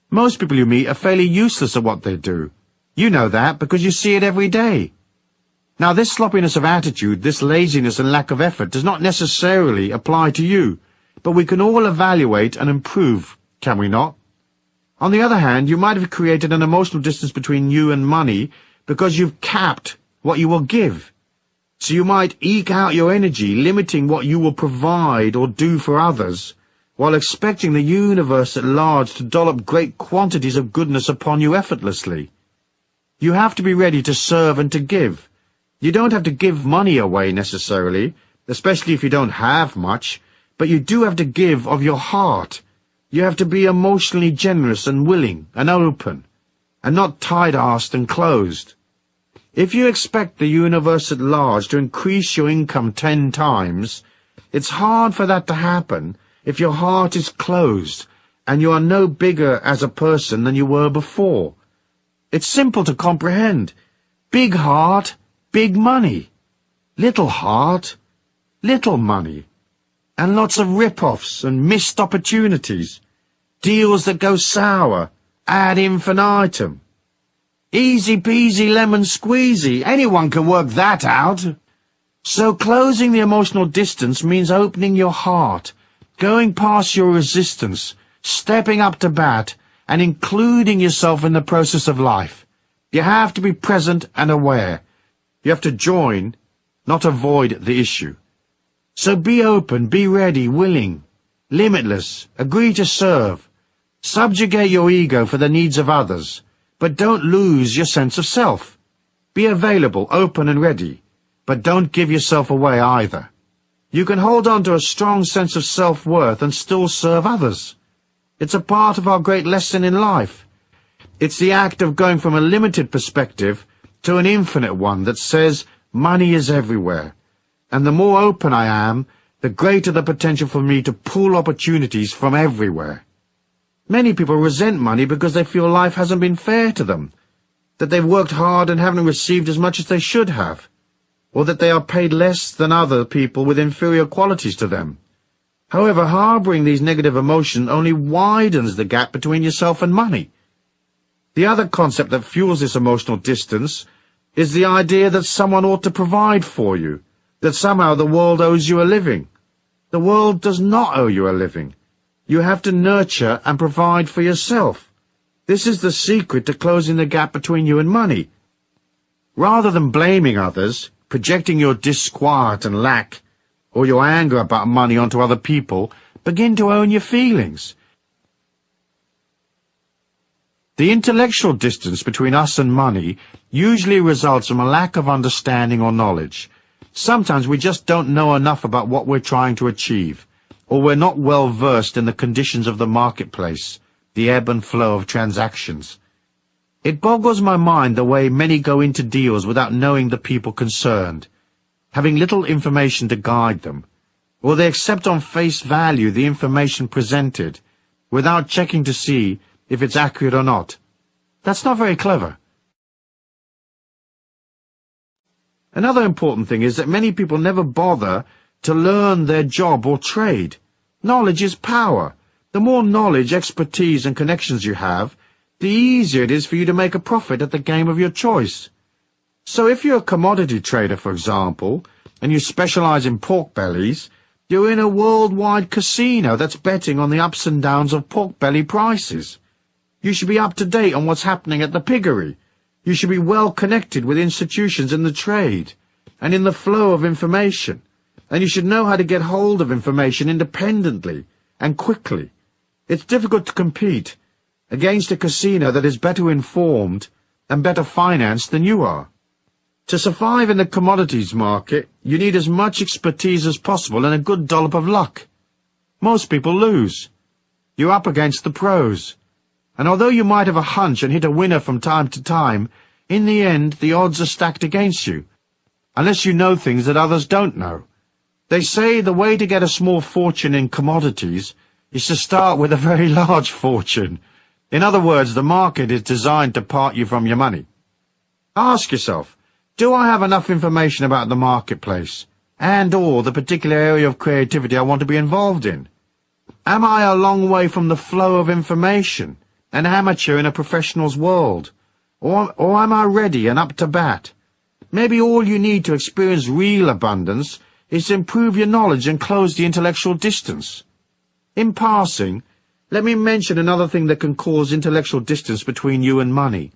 Most people you meet are fairly useless at what they do. You know that because you see it every day. Now this sloppiness of attitude, this laziness and lack of effort does not necessarily apply to you, but we can all evaluate and improve, can we not? On the other hand, you might have created an emotional distance between you and money because you've capped what you will give. So you might eke out your energy, limiting what you will provide or do for others, while expecting the universe at large to dollop great quantities of goodness upon you effortlessly. You have to be ready to serve and to give. You don't have to give money away necessarily, especially if you don't have much, but you do have to give of your heart. You have to be emotionally generous and willing and open, and not tight-assed and closed. If you expect the universe at large to increase your income 10 times, it's hard for that to happen if your heart is closed and you are no bigger as a person than you were before. It's simple to comprehend. Big heart, big money. Little heart, little money. And lots of rip-offs and missed opportunities. Deals that go sour, ad infinitum. Easy peasy lemon squeezy, anyone can work that out. So closing the emotional distance means opening your heart, going past your resistance, stepping up to bat, and including yourself in the process of life. You have to be present and aware. You have to join, not avoid the issue. So be open, be ready, willing, limitless, agree to serve. Subjugate your ego for the needs of others, but don't lose your sense of self. Be available, open and ready, but don't give yourself away either. You can hold on to a strong sense of self-worth and still serve others. It's a part of our great lesson in life. It's the act of going from a limited perspective to an infinite one that says money is everywhere. And the more open I am, the greater the potential for me to pull opportunities from everywhere. Many people resent money because they feel life hasn't been fair to them, that they've worked hard and haven't received as much as they should have, or that they are paid less than other people with inferior qualities to them. However, harboring these negative emotions only widens the gap between yourself and money. The other concept that fuels this emotional distance is the idea that someone ought to provide for you, that somehow the world owes you a living. The world does not owe you a living. You have to nurture and provide for yourself. This is the secret to closing the gap between you and money. Rather than blaming others, projecting your disquiet and lack, or your anger about money onto other people, begin to own your feelings. The intellectual distance between us and money usually results from a lack of understanding or knowledge. Sometimes we just don't know enough about what we're trying to achieve, or we're not well versed in the conditions of the marketplace, the ebb and flow of transactions. It boggles my mind the way many go into deals without knowing the people concerned, having little information to guide them, or they accept on face value the information presented, without checking to see if it's accurate or not. That's not very clever. Another important thing is that many people never bother to learn their job or trade. Knowledge is power. The more knowledge, expertise, and connections you have, the easier it is for you to make a profit at the game of your choice. So if you're a commodity trader, for example, and you specialize in pork bellies, you're in a worldwide casino that's betting on the ups and downs of pork belly prices. You should be up to date on what's happening at the piggery. You should be well connected with institutions in the trade and in the flow of information. And you should know how to get hold of information independently and quickly. It's difficult to compete against a casino that is better informed and better financed than you are. To survive in the commodities market, you need as much expertise as possible and a good dollop of luck. Most people lose. You're up against the pros. And although you might have a hunch and hit a winner from time to time, in the end the odds are stacked against you, unless you know things that others don't know. They say the way to get a small fortune in commodities is to start with a very large fortune. In other words, the market is designed to part you from your money. Ask yourself, do I have enough information about the marketplace and/or the particular area of creativity I want to be involved in? Am I a long way from the flow of information, an amateur in a professional's world? Or am I ready and up to bat? Maybe all you need to experience real abundance is to improve your knowledge and close the intellectual distance. In passing, let me mention another thing that can cause intellectual distance between you and money.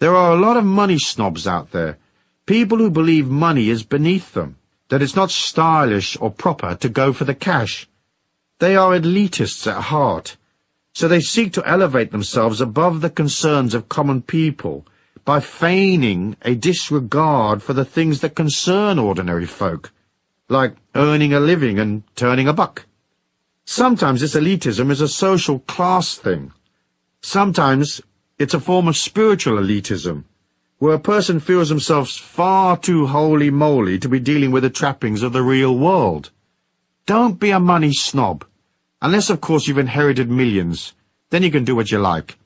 There are a lot of money snobs out there, people who believe money is beneath them, that it's not stylish or proper to go for the cash. They are elitists at heart, so they seek to elevate themselves above the concerns of common people by feigning a disregard for the things that concern ordinary folk, like earning a living and turning a buck. Sometimes this elitism is a social class thing. Sometimes it's a form of spiritual elitism, where a person feels themselves far too holy-moly to be dealing with the trappings of the real world. Don't be a money snob, unless of course you've inherited millions. Then you can do what you like.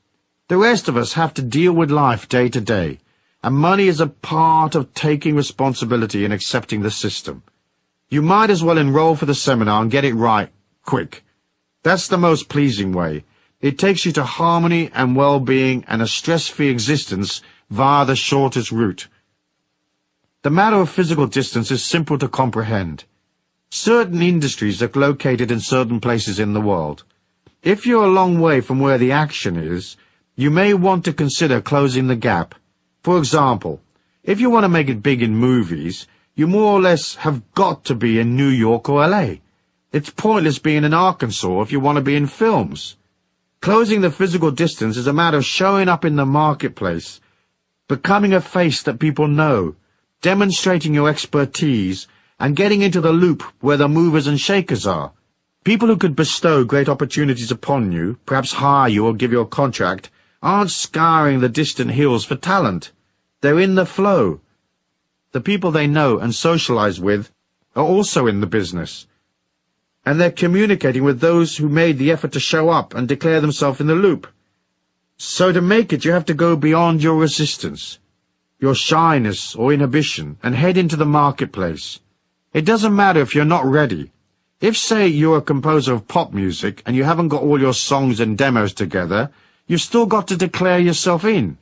The rest of us have to deal with life day to day, and money is a part of taking responsibility and accepting the system. You might as well enroll for the seminar and get it right, quick. That's the most pleasing way. It takes you to harmony and well-being and a stress-free existence via the shortest route. The matter of physical distance is simple to comprehend. Certain industries are located in certain places in the world. If you're a long way from where the action is, you may want to consider closing the gap. For example, if you want to make it big in movies, you more or less have got to be in New York or LA. It's pointless being in Arkansas if you want to be in films. Closing the physical distance is a matter of showing up in the marketplace, becoming a face that people know, demonstrating your expertise, and getting into the loop where the movers and shakers are. People who could bestow great opportunities upon you, perhaps hire you or give you a contract, aren't scouring the distant hills for talent. They're in the flow. The people they know and socialize with are also in the business, and they're communicating with those who made the effort to show up and declare themselves in the loop. So to make it, you have to go beyond your resistance, your shyness or inhibition, and head into the marketplace. It doesn't matter if you're not ready. If, say, you're a composer of pop music and you haven't got all your songs and demos together, you've still got to declare yourself in.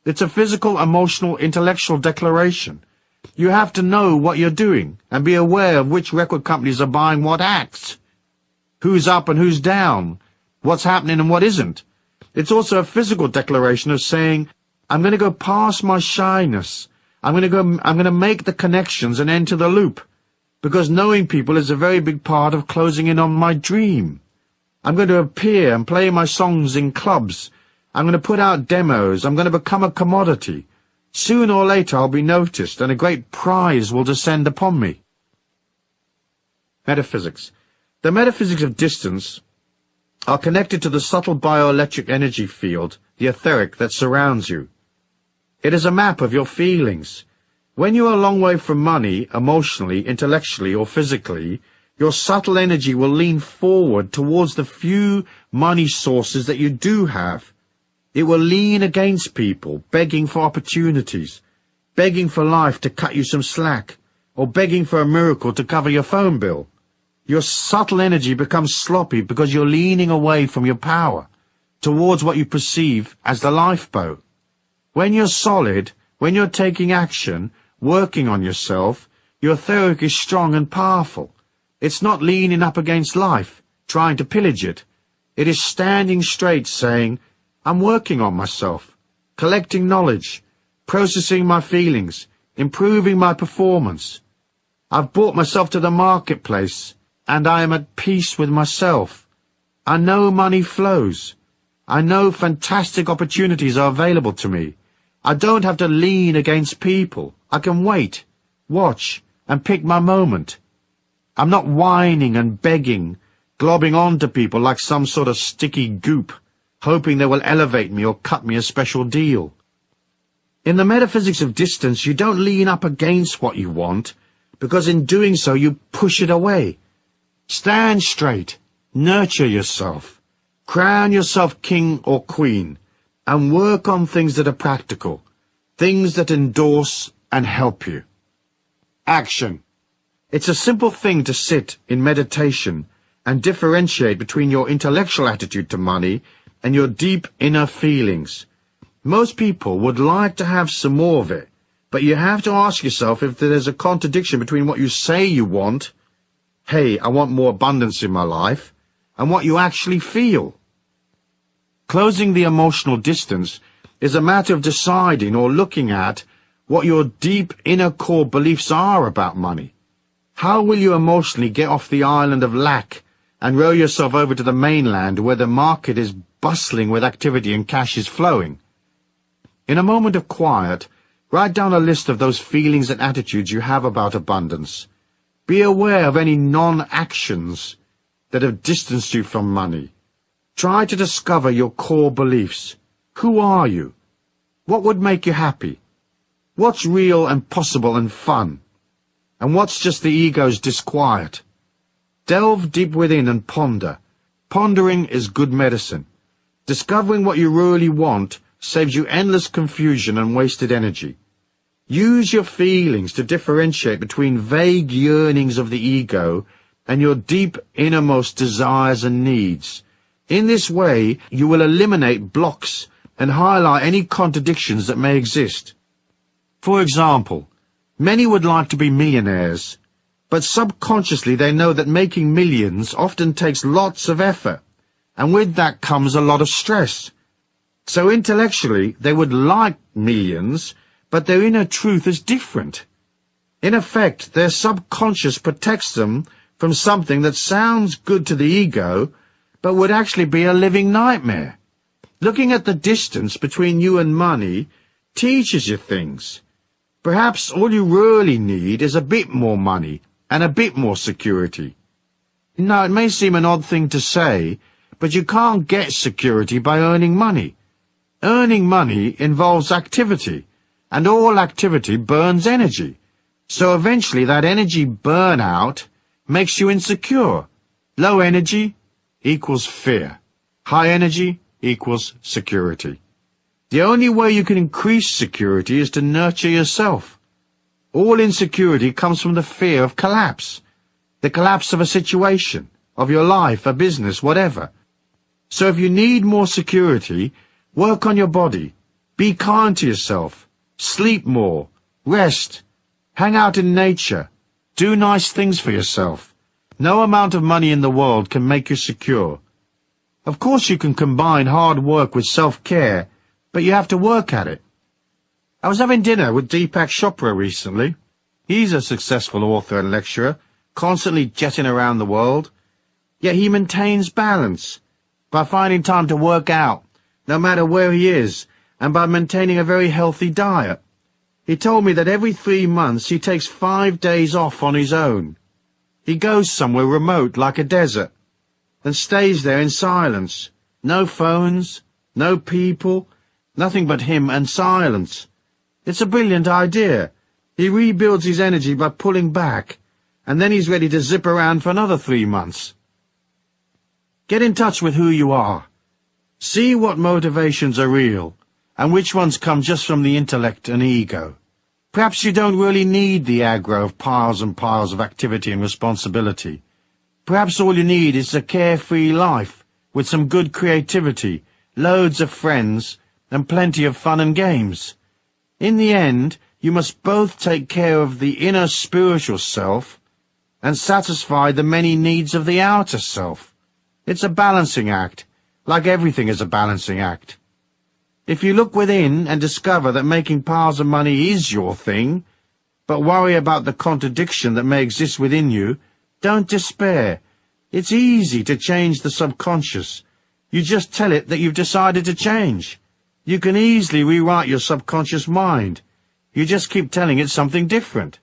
It's a physical, emotional, intellectual declaration. You have to know what you're doing and be aware of which record companies are buying what acts, who's up and who's down, what's happening and what isn't. It's also a physical declaration of saying, I'm going to go past my shyness. I'm going to make the connections and enter the loop. Because knowing people is a very big part of closing in on my dream. I'm going to appear and play my songs in clubs. I'm going to put out demos. I'm going to become a commodity. Sooner or later I'll be noticed, and a great prize will descend upon me. Metaphysics. The metaphysics of distance are connected to the subtle bioelectric energy field, the etheric, that surrounds you. It is a map of your feelings. When you are a long way from money, emotionally, intellectually, or physically, your subtle energy will lean forward towards the few money sources that you do have. It will lean against people, begging for opportunities, begging for life to cut you some slack, or begging for a miracle to cover your phone bill. Your subtle energy becomes sloppy because you're leaning away from your power, towards what you perceive as the lifeboat. When you're solid, when you're taking action, working on yourself, your etheric is strong and powerful. It's not leaning up against life, trying to pillage it. It is standing straight, saying, I'm working on myself, collecting knowledge, processing my feelings, improving my performance. I've brought myself to the marketplace, and I am at peace with myself. I know money flows. I know fantastic opportunities are available to me. I don't have to lean against people. I can wait, watch, and pick my moment. I'm not whining and begging, globbing on to people like some sort of sticky goop, hoping they will elevate me or cut me a special deal. In the metaphysics of distance, you don't lean up against what you want, because in doing so you push it away. Stand straight, nurture yourself, crown yourself king or queen, and work on things that are practical, things that endorse and help you. Action. It's a simple thing to sit in meditation and differentiate between your intellectual attitude to money and your deep inner feelings. Most people would like to have some more of it, but you have to ask yourself if there's a contradiction between what you say you want, hey, I want more abundance in my life, and what you actually feel. Closing the emotional distance is a matter of deciding or looking at what your deep inner core beliefs are about money. How will you emotionally get off the island of lack and row yourself over to the mainland where the market is bustling with activity and cash is flowing? In a moment of quiet, write down a list of those feelings and attitudes you have about abundance. Be aware of any non-actions that have distanced you from money. Try to discover your core beliefs. Who are you? What would make you happy? What's real and possible and fun? And what's just the ego's disquiet? Delve deep within and ponder. Pondering is good medicine. Discovering what you really want saves you endless confusion and wasted energy. Use your feelings to differentiate between vague yearnings of the ego and your deep innermost desires and needs. In this way, you will eliminate blocks and highlight any contradictions that may exist. For example, many would like to be millionaires, but subconsciously they know that making millions often takes lots of effort, and with that comes a lot of stress. So intellectually, they would like millions, but their inner truth is different. In effect, their subconscious protects them from something that sounds good to the ego, but would actually be a living nightmare. Looking at the distance between you and money teaches you things. Perhaps all you really need is a bit more money and a bit more security. Now, it may seem an odd thing to say, but you can't get security by earning money. Earning money involves activity, and all activity burns energy. So eventually that energy burnout makes you insecure. Low energy equals fear. High energy equals security. The only way you can increase security is to nurture yourself. All insecurity comes from the fear of collapse. The collapse of a situation, of your life, a business, whatever. So if you need more security, work on your body. Be kind to yourself. Sleep more. Rest. Hang out in nature. Do nice things for yourself. No amount of money in the world can make you secure. Of course you can combine hard work with self-care, but you have to work at it. I was having dinner with Deepak Chopra recently. He's a successful author and lecturer, constantly jetting around the world. Yet he maintains balance by finding time to work out, no matter where he is, and by maintaining a very healthy diet. He told me that every 3 months he takes 5 days off on his own. He goes somewhere remote like a desert and stays there in silence. No phones, no people, nothing but him and silence. It's a brilliant idea. He rebuilds his energy by pulling back, and then he's ready to zip around for another 3 months. Get in touch with who you are. See what motivations are real, and which ones come just from the intellect and ego. Perhaps you don't really need the aggro of piles and piles of activity and responsibility. Perhaps all you need is a carefree life, with some good creativity, loads of friends, and plenty of fun and games. In the end, you must both take care of the inner spiritual self and satisfy the many needs of the outer self. It's a balancing act, like everything is a balancing act. If you look within and discover that making piles of money is your thing, but worry about the contradiction that may exist within you, don't despair. It's easy to change the subconscious. You just tell it that you've decided to change. You can easily rewrite your subconscious mind. You just keep telling it something different.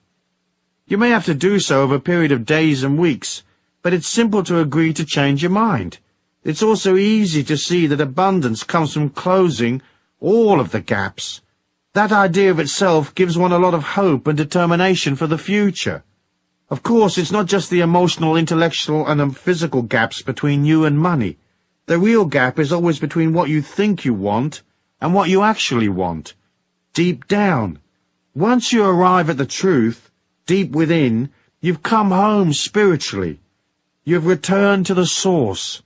You may have to do so over a period of days and weeks, but it's simple to agree to change your mind. It's also easy to see that abundance comes from closing all of the gaps. That idea of itself gives one a lot of hope and determination for the future. Of course, it's not just the emotional, intellectual, and physical gaps between you and money. The real gap is always between what you think you want and what you actually want. Deep down. Once you arrive at the truth, deep within, you've come home spiritually. You've returned to the source,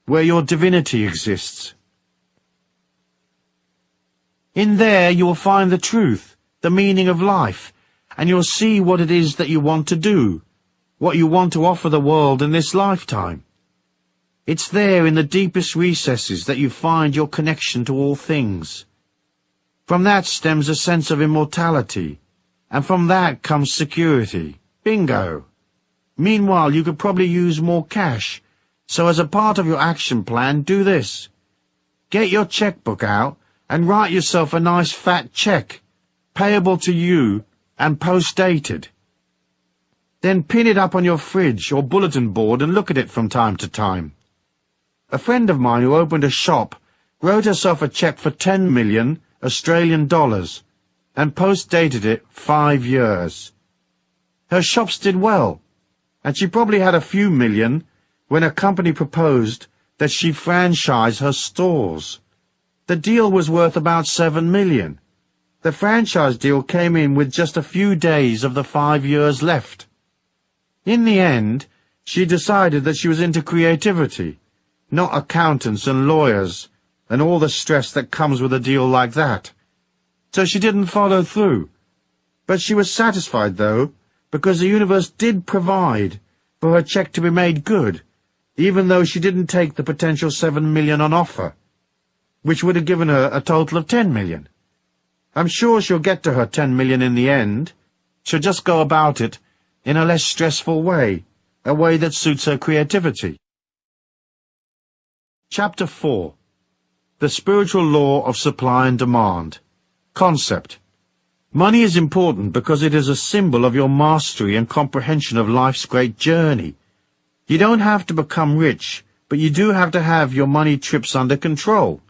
where your divinity exists. In there you will find the truth, the meaning of life, and you'll see what it is that you want to do, what you want to offer the world in this lifetime. It's there in the deepest recesses that you find your connection to all things. From that stems a sense of immortality, and from that comes security. Bingo! Meanwhile, you could probably use more cash, so as a part of your action plan, do this. Get your checkbook out and write yourself a nice fat check, payable to you and post-dated. Then pin it up on your fridge or bulletin board and look at it from time to time. A friend of mine who opened a shop wrote herself a check for 10 million Australian dollars and post-dated it 5 years. Her shops did well, and she probably had a few million when a company proposed that she franchise her stores. The deal was worth about 7 million. The franchise deal came in with just a few days of the 5 years left. In the end, she decided that she was into creativity, not accountants and lawyers, and all the stress that comes with a deal like that. So she didn't follow through. But she was satisfied, though, because the universe did provide for her check to be made good, even though she didn't take the potential 7 million on offer, which would have given her a total of 10 million. I'm sure she'll get to her 10 million in the end. She'll just go about it in a less stressful way, a way that suits her creativity. Chapter 4. The Spiritual Law of Supply and Demand. Concept. Money is important because it is a symbol of your mastery and comprehension of life's great journey. You don't have to become rich, but you do have to have your money trips under control.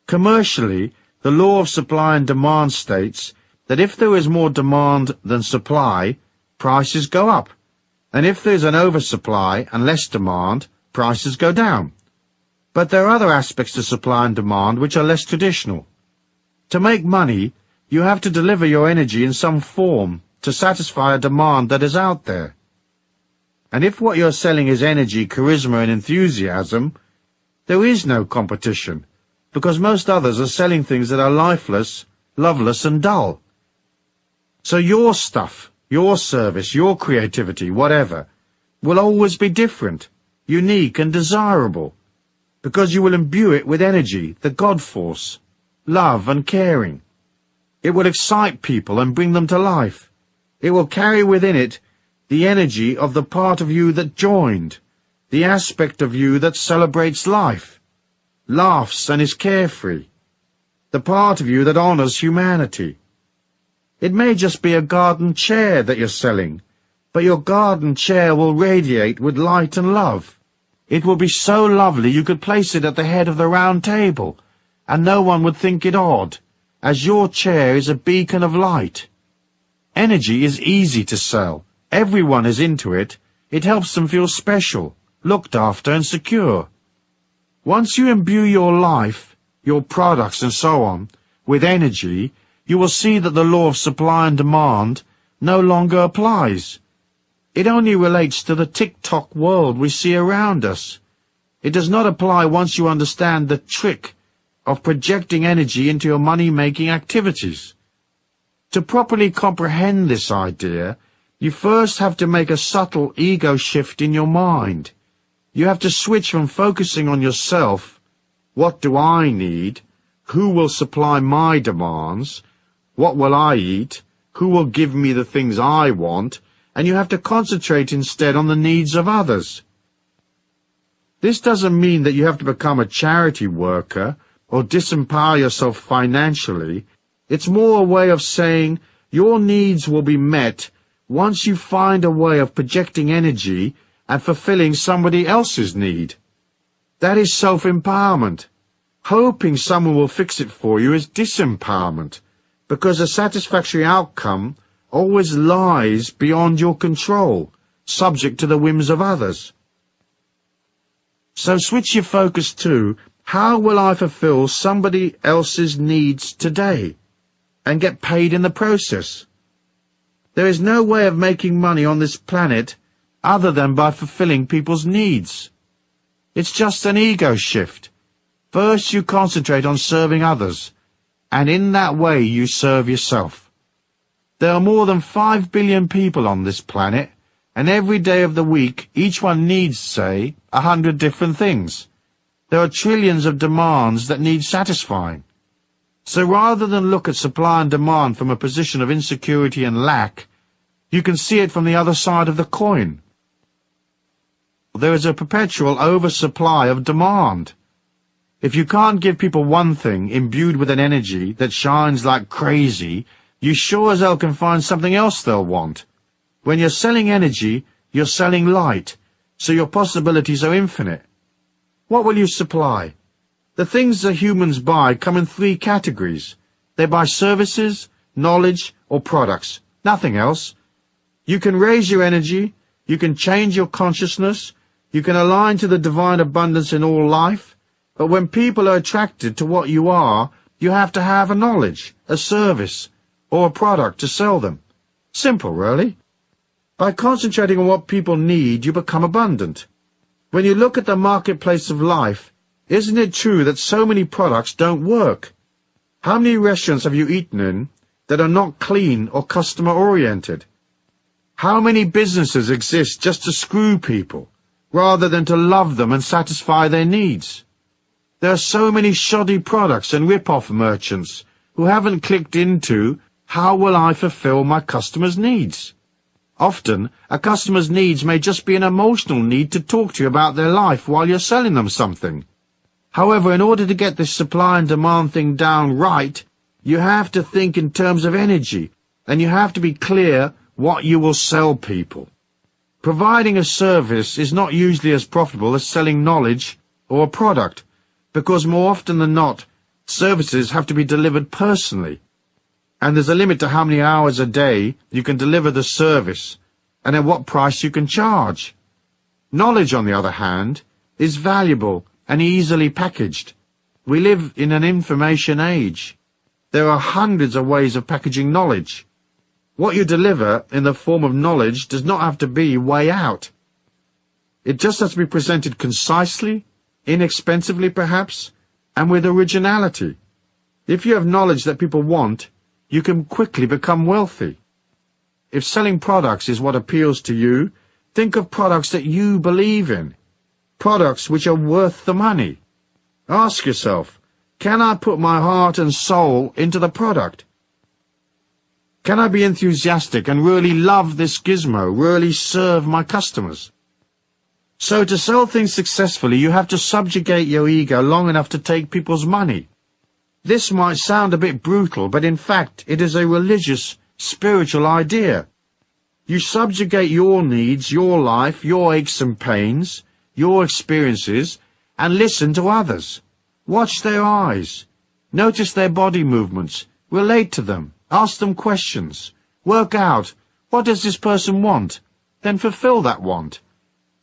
Commercially, the law of supply and demand states that if there is more demand than supply, prices go up, and if there is an oversupply and less demand, prices go down. But there are other aspects to supply and demand which are less traditional. To make money, you have to deliver your energy in some form to satisfy a demand that is out there. And if what you're selling is energy, charisma, and enthusiasm, there is no competition, because most others are selling things that are lifeless, loveless, and dull. So your stuff, your service, your creativity, whatever, will always be different, unique, and desirable, because you will imbue it with energy, the God force, love, and caring. It will excite people and bring them to life. It will carry within it the energy of the part of you that joined, the aspect of you that celebrates life, laughs and is carefree, the part of you that honors humanity. It may just be a garden chair that you're selling, but your garden chair will radiate with light and love. It will be so lovely you could place it at the head of the round table, and no one would think it odd, as your chair is a beacon of light. Energy is easy to sell. Everyone is into it. It helps them feel special, looked after, and secure. Once you imbue your life, your products, and so on, with energy, you will see that the law of supply and demand no longer applies. It only relates to the tick-tock world we see around us. It does not apply once you understand the trick of projecting energy into your money-making activities. To properly comprehend this idea, you first have to make a subtle ego shift in your mind. You have to switch from focusing on yourself, what do I need, who will supply my demands, what will I eat, who will give me the things I want, and you have to concentrate instead on the needs of others. This doesn't mean that you have to become a charity worker or disempower yourself financially. It's more a way of saying your needs will be met once you find a way of projecting energy and fulfilling somebody else's need. That is self-empowerment. Hoping someone will fix it for you is disempowerment, because a satisfactory outcome always lies beyond your control, subject to the whims of others. So switch your focus to, how will I fulfill somebody else's needs today, and get paid in the process? There is no way of making money on this planet other than by fulfilling people's needs. It's just an ego shift. First you concentrate on serving others, and in that way you serve yourself. There are more than 5 billion people on this planet, and every day of the week each one needs, say, 100 different things. There are trillions of demands that need satisfying. So rather than look at supply and demand from a position of insecurity and lack, you can see it from the other side of the coin. There is a perpetual oversupply of demand. If you can't give people one thing imbued with an energy that shines like crazy, you sure as hell can find something else they'll want. When you're selling energy, you're selling light, so your possibilities are infinite. What will you supply? The things that humans buy come in 3 categories. They buy services, knowledge, or products. Nothing else. You can raise your energy, you can change your consciousness, you can align to the divine abundance in all life, but when people are attracted to what you are, you have to have a knowledge, a service, or a product to sell them. Simple, really. By concentrating on what people need, you become abundant. When you look at the marketplace of life, isn't it true that so many products don't work? How many restaurants have you eaten in that are not clean or customer-oriented? How many businesses exist just to screw people, rather than to love them and satisfy their needs? There are so many shoddy products and rip-off merchants who haven't clicked into, how will I fulfill my customer's needs? Often, a customer's needs may just be an emotional need to talk to you about their life while you're selling them something. However, in order to get this supply and demand thing down right, you have to think in terms of energy, and you have to be clear what you will sell people. Providing a service is not usually as profitable as selling knowledge or a product, because more often than not, services have to be delivered personally, and there's a limit to how many hours a day you can deliver the service and at what price you can charge. Knowledge, on the other hand, is valuable and easily packaged. We live in an information age. There are hundreds of ways of packaging knowledge. What you deliver in the form of knowledge does not have to be way out. It just has to be presented concisely, inexpensively perhaps, and with originality. If you have knowledge that people want, you can quickly become wealthy. If selling products is what appeals to you, think of products that you believe in, products which are worth the money. Ask yourself, can I put my heart and soul into the product? Can I be enthusiastic and really love this gizmo, really serve my customers? So to sell things successfully, you have to subjugate your ego long enough to take people's money. This might sound a bit brutal, but in fact it is a religious, spiritual idea. You subjugate your needs, your life, your aches and pains, your experiences, and listen to others. Watch their eyes. Notice their body movements. Relate to them. Ask them questions. Work out, what does this person want? Then fulfill that want.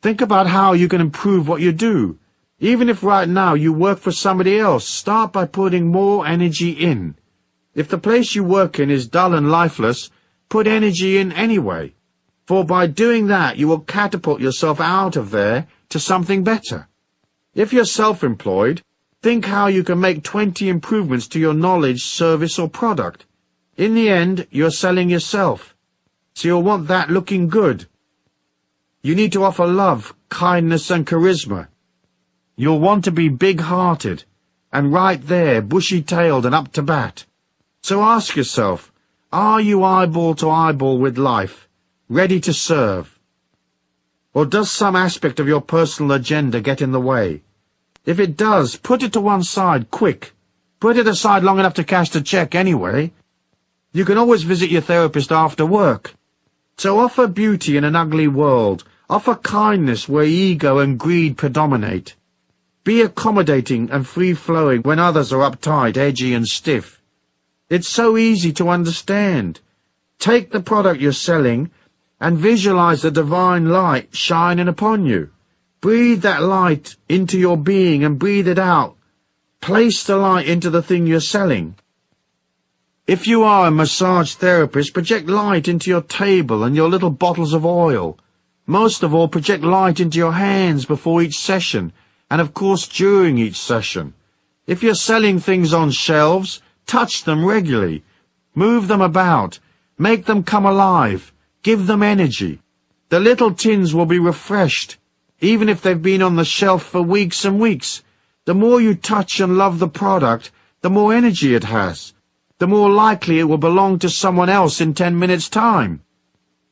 Think about how you can improve what you do. Even if right now you work for somebody else, start by putting more energy in. If the place you work in is dull and lifeless, put energy in anyway. For by doing that, you will catapult yourself out of there to something better. If you're self-employed, think how you can make 20 improvements to your knowledge, service, or product. In the end, you're selling yourself. So you'll want that looking good. You need to offer love, kindness, and charisma. You'll want to be big-hearted, and right there, bushy-tailed and up to bat. So ask yourself, are you eyeball to eyeball with life, ready to serve? Or does some aspect of your personal agenda get in the way? If it does, put it to one side, quick. Put it aside long enough to cash the check anyway. You can always visit your therapist after work. So offer beauty in an ugly world. Offer kindness where ego and greed predominate. Be accommodating and free-flowing when others are uptight, edgy and stiff. It's so easy to understand. Take the product you're selling and visualize the divine light shining upon you. Breathe that light into your being and breathe it out. Place the light into the thing you're selling. If you are a massage therapist, project light into your table and your little bottles of oil. Most of all, project light into your hands before each session, and of course during each session. If you're selling things on shelves, touch them regularly. Move them about. Make them come alive. Give them energy. The little tins will be refreshed, even if they've been on the shelf for weeks and weeks. The more you touch and love the product, the more energy it has. The more likely it will belong to someone else in 10 minutes' time.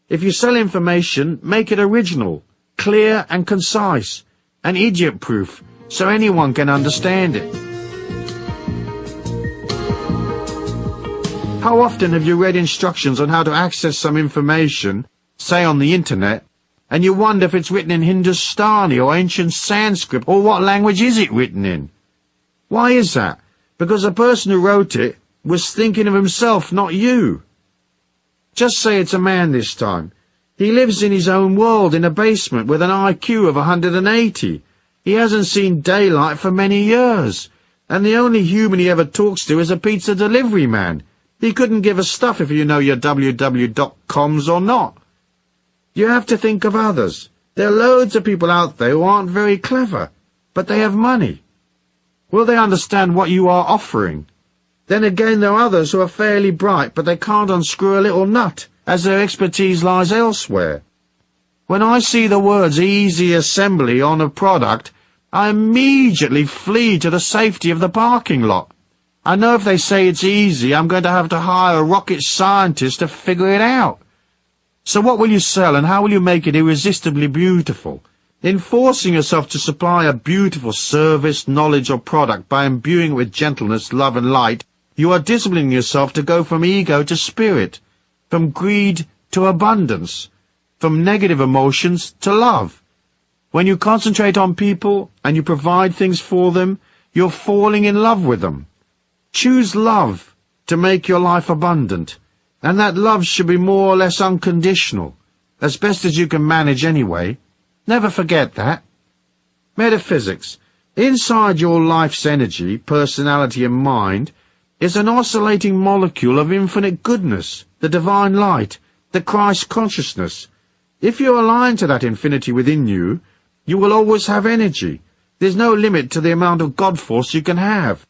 If you sell information, make it original, clear and concise, and idiot-proof, so anyone can understand it. How often have you read instructions on how to access some information, say on the internet, and you wonder if it's written in Hindustani or ancient Sanskrit, or what language is it written in? Why is that? Because the person who wrote it was thinking of himself, not you. Just say it's a man this time. He lives in his own world in a basement with an IQ of 180. He hasn't seen daylight for many years, and the only human he ever talks to is a pizza delivery man. He couldn't give a stuff if you know your www.coms or not. You have to think of others. There are loads of people out there who aren't very clever, but they have money. Will they understand what you are offering? Then again, there are others who are fairly bright, but they can't unscrew a little nut, as their expertise lies elsewhere. When I see the words easy assembly on a product, I immediately flee to the safety of the parking lot. I know if they say it's easy, I'm going to have to hire a rocket scientist to figure it out. So what will you sell, and how will you make it irresistibly beautiful? In forcing yourself to supply a beautiful service, knowledge, or product by imbuing it with gentleness, love, and light, you are disciplining yourself to go from ego to spirit, from greed to abundance. from negative emotions to love. When you concentrate on people and you provide things for them, you're falling in love with them. Choose love to make your life abundant, and that love should be more or less unconditional, as best as you can manage anyway. Never forget that. Metaphysics. Inside your life's energy, personality and mind is an oscillating molecule of infinite goodness, the divine light, the Christ consciousness. If you align to that infinity within you, you will always have energy. There's no limit to the amount of God force you can have.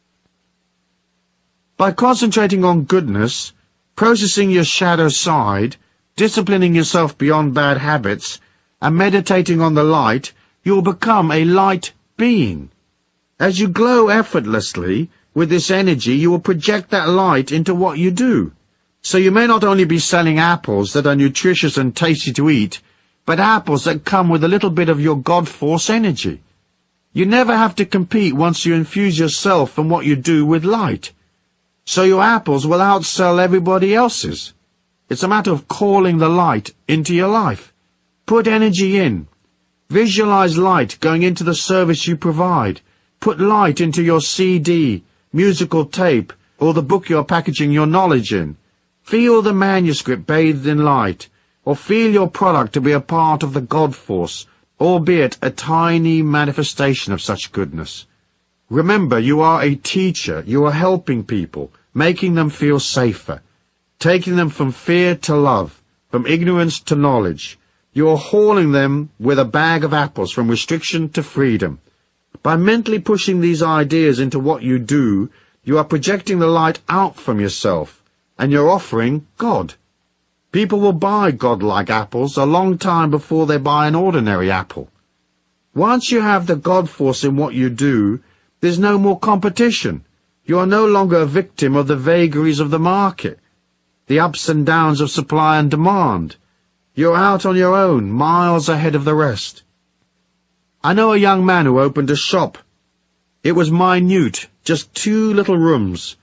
By concentrating on goodness, processing your shadow side, disciplining yourself beyond bad habits, and meditating on the light, you'll become a light being. As you glow effortlessly with this energy, you will project that light into what you do. So you may not only be selling apples that are nutritious and tasty to eat, but apples that come with a little bit of your God force energy. You never have to compete once you infuse yourself and what you do with light. So your apples will outsell everybody else's. It's a matter of calling the light into your life. Put energy in. Visualize light going into the service you provide. Put light into your CD, musical tape, or the book you're packaging your knowledge in. Feel the manuscript bathed in light, or feel your product to be a part of the God force, albeit a tiny manifestation of such goodness. Remember, you are a teacher. You are helping people, making them feel safer, taking them from fear to love, from ignorance to knowledge. You are hauling them with a bag of apples from restriction to freedom. By mentally pushing these ideas into what you do, you are projecting the light out from yourself, and you're offering God. People will buy God-like apples a long time before they buy an ordinary apple. Once you have the God force in what you do, there's no more competition. You are no longer a victim of the vagaries of the market, the ups and downs of supply and demand. You're out on your own, miles ahead of the rest. I know a young man who opened a shop. It was minute, just 2 little rooms.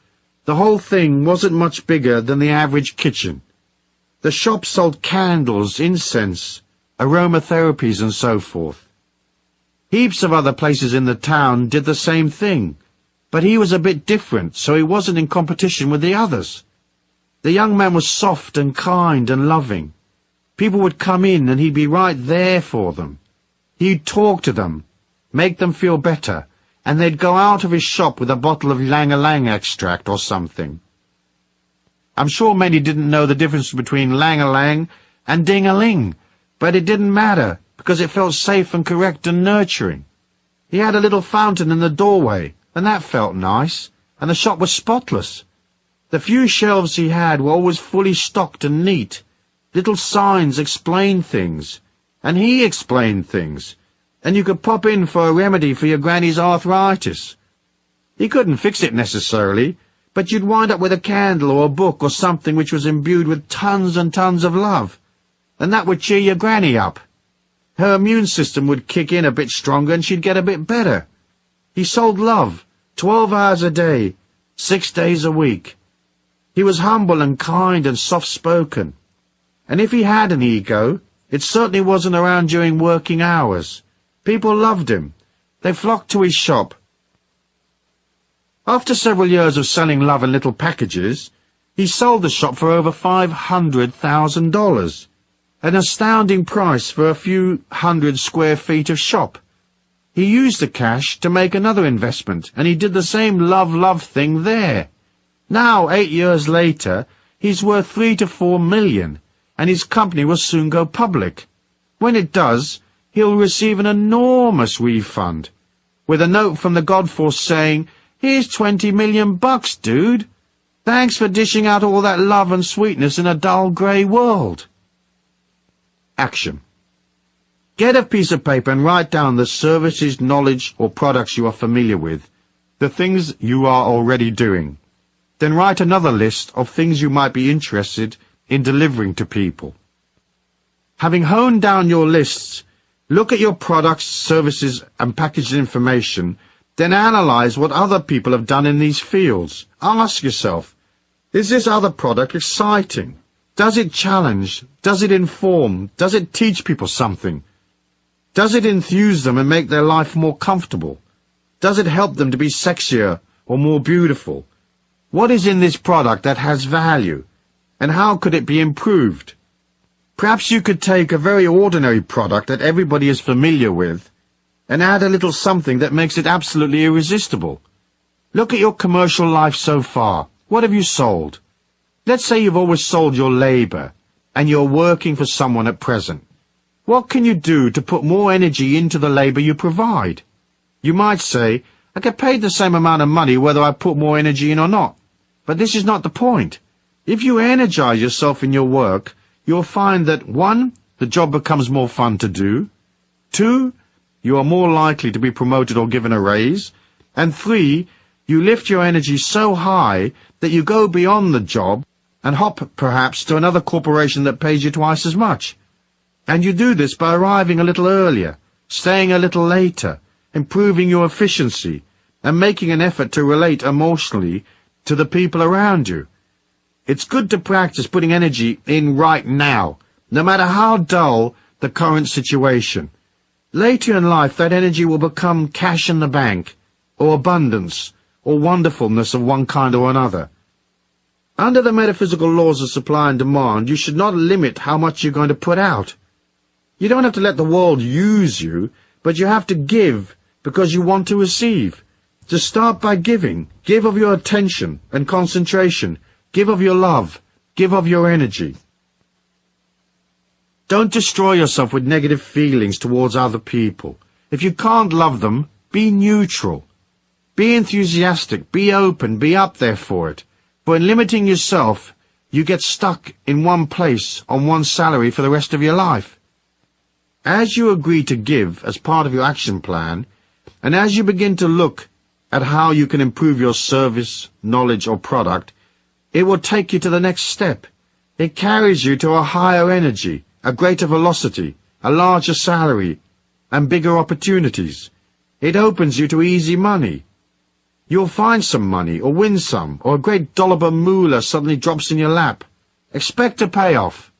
The whole thing wasn't much bigger than the average kitchen. The shop sold candles, incense, aromatherapies and so forth. Heaps of other places in the town did the same thing, but he was a bit different, so he wasn't in competition with the others. The young man was soft and kind and loving. People would come in and he'd be right there for them. He'd talk to them, make them feel better, and they'd go out of his shop with a bottle of lang-a-lang extract or something. I'm sure many didn't know the difference between lang-a-lang and ding-a-ling, but it didn't matter, because it felt safe and correct and nurturing. He had a little fountain in the doorway, and that felt nice, and the shop was spotless. The few shelves he had were always fully stocked and neat. Little signs explained things, and he explained things, and you could pop in for a remedy for your granny's arthritis. He couldn't fix it necessarily, but you'd wind up with a candle or a book or something which was imbued with tons and tons of love, and that would cheer your granny up. Her immune system would kick in a bit stronger and she'd get a bit better. He sold love, 12 hours a day, 6 days a week. He was humble and kind and soft-spoken. And if he had an ego, it certainly wasn't around during working hours. People loved him. They flocked to his shop. After several years of selling love in little packages, he sold the shop for over $500,000, an astounding price for a few hundred square feet of shop. He used the cash to make another investment, and he did the same love thing there. Now, 8 years later, he's worth 3 to 4 million, and his company will soon go public. When it does, he'll receive an enormous refund, with a note from the Godforce saying, "Here's 20 million bucks, dude. Thanks for dishing out all that love and sweetness in a dull grey world." Action. Get a piece of paper and write down the services, knowledge, or products you are familiar with, the things you are already doing. Then write another list of things you might be interested in delivering to people. Having honed down your lists, look at your products, services, and packaged information, then analyze what other people have done in these fields. Ask yourself, is this other product exciting? Does it challenge? Does it inform? Does it teach people something? Does it enthuse them and make their life more comfortable? Does it help them to be sexier or more beautiful? What is in this product that has value? And how could it be improved? Perhaps you could take a very ordinary product that everybody is familiar with and add a little something that makes it absolutely irresistible. Look at your commercial life so far. What have you sold? Let's say you've always sold your labor, and you're working for someone at present. What can you do to put more energy into the labor you provide? You might say, I get paid the same amount of money whether I put more energy in or not. But this is not the point. If you energize yourself in your work, you'll find that 1. The job becomes more fun to do. 2. You are more likely to be promoted or given a raise. And 3. You lift your energy so high that you go beyond the job and hop perhaps to another corporation that pays you twice as much. And you do this by arriving a little earlier, staying a little later, improving your efficiency, and making an effort to relate emotionally to the people around you. It's good to practice putting energy in right now, no matter how dull the current situation. Later in life, that energy will become cash in the bank, or abundance, or wonderfulness of one kind or another. Under the metaphysical laws of supply and demand, you should not limit how much you're going to put out. You don't have to let the world use you, but you have to give because you want to receive. To start by giving. Give of your attention and concentration. Give of your love. Give of your energy. Don't destroy yourself with negative feelings towards other people. If you can't love them, be neutral. Be enthusiastic. Be open. Be up there for it. But in limiting yourself, you get stuck in one place on one salary for the rest of your life. As you agree to give as part of your action plan, and as you begin to look at how you can improve your service, knowledge, or product, it will take you to the next step. It carries you to a higher energy, a greater velocity, a larger salary, and bigger opportunities. It opens you to easy money. You'll find some money, or win some, or a great dollar moolah suddenly drops in your lap. Expect a payoff.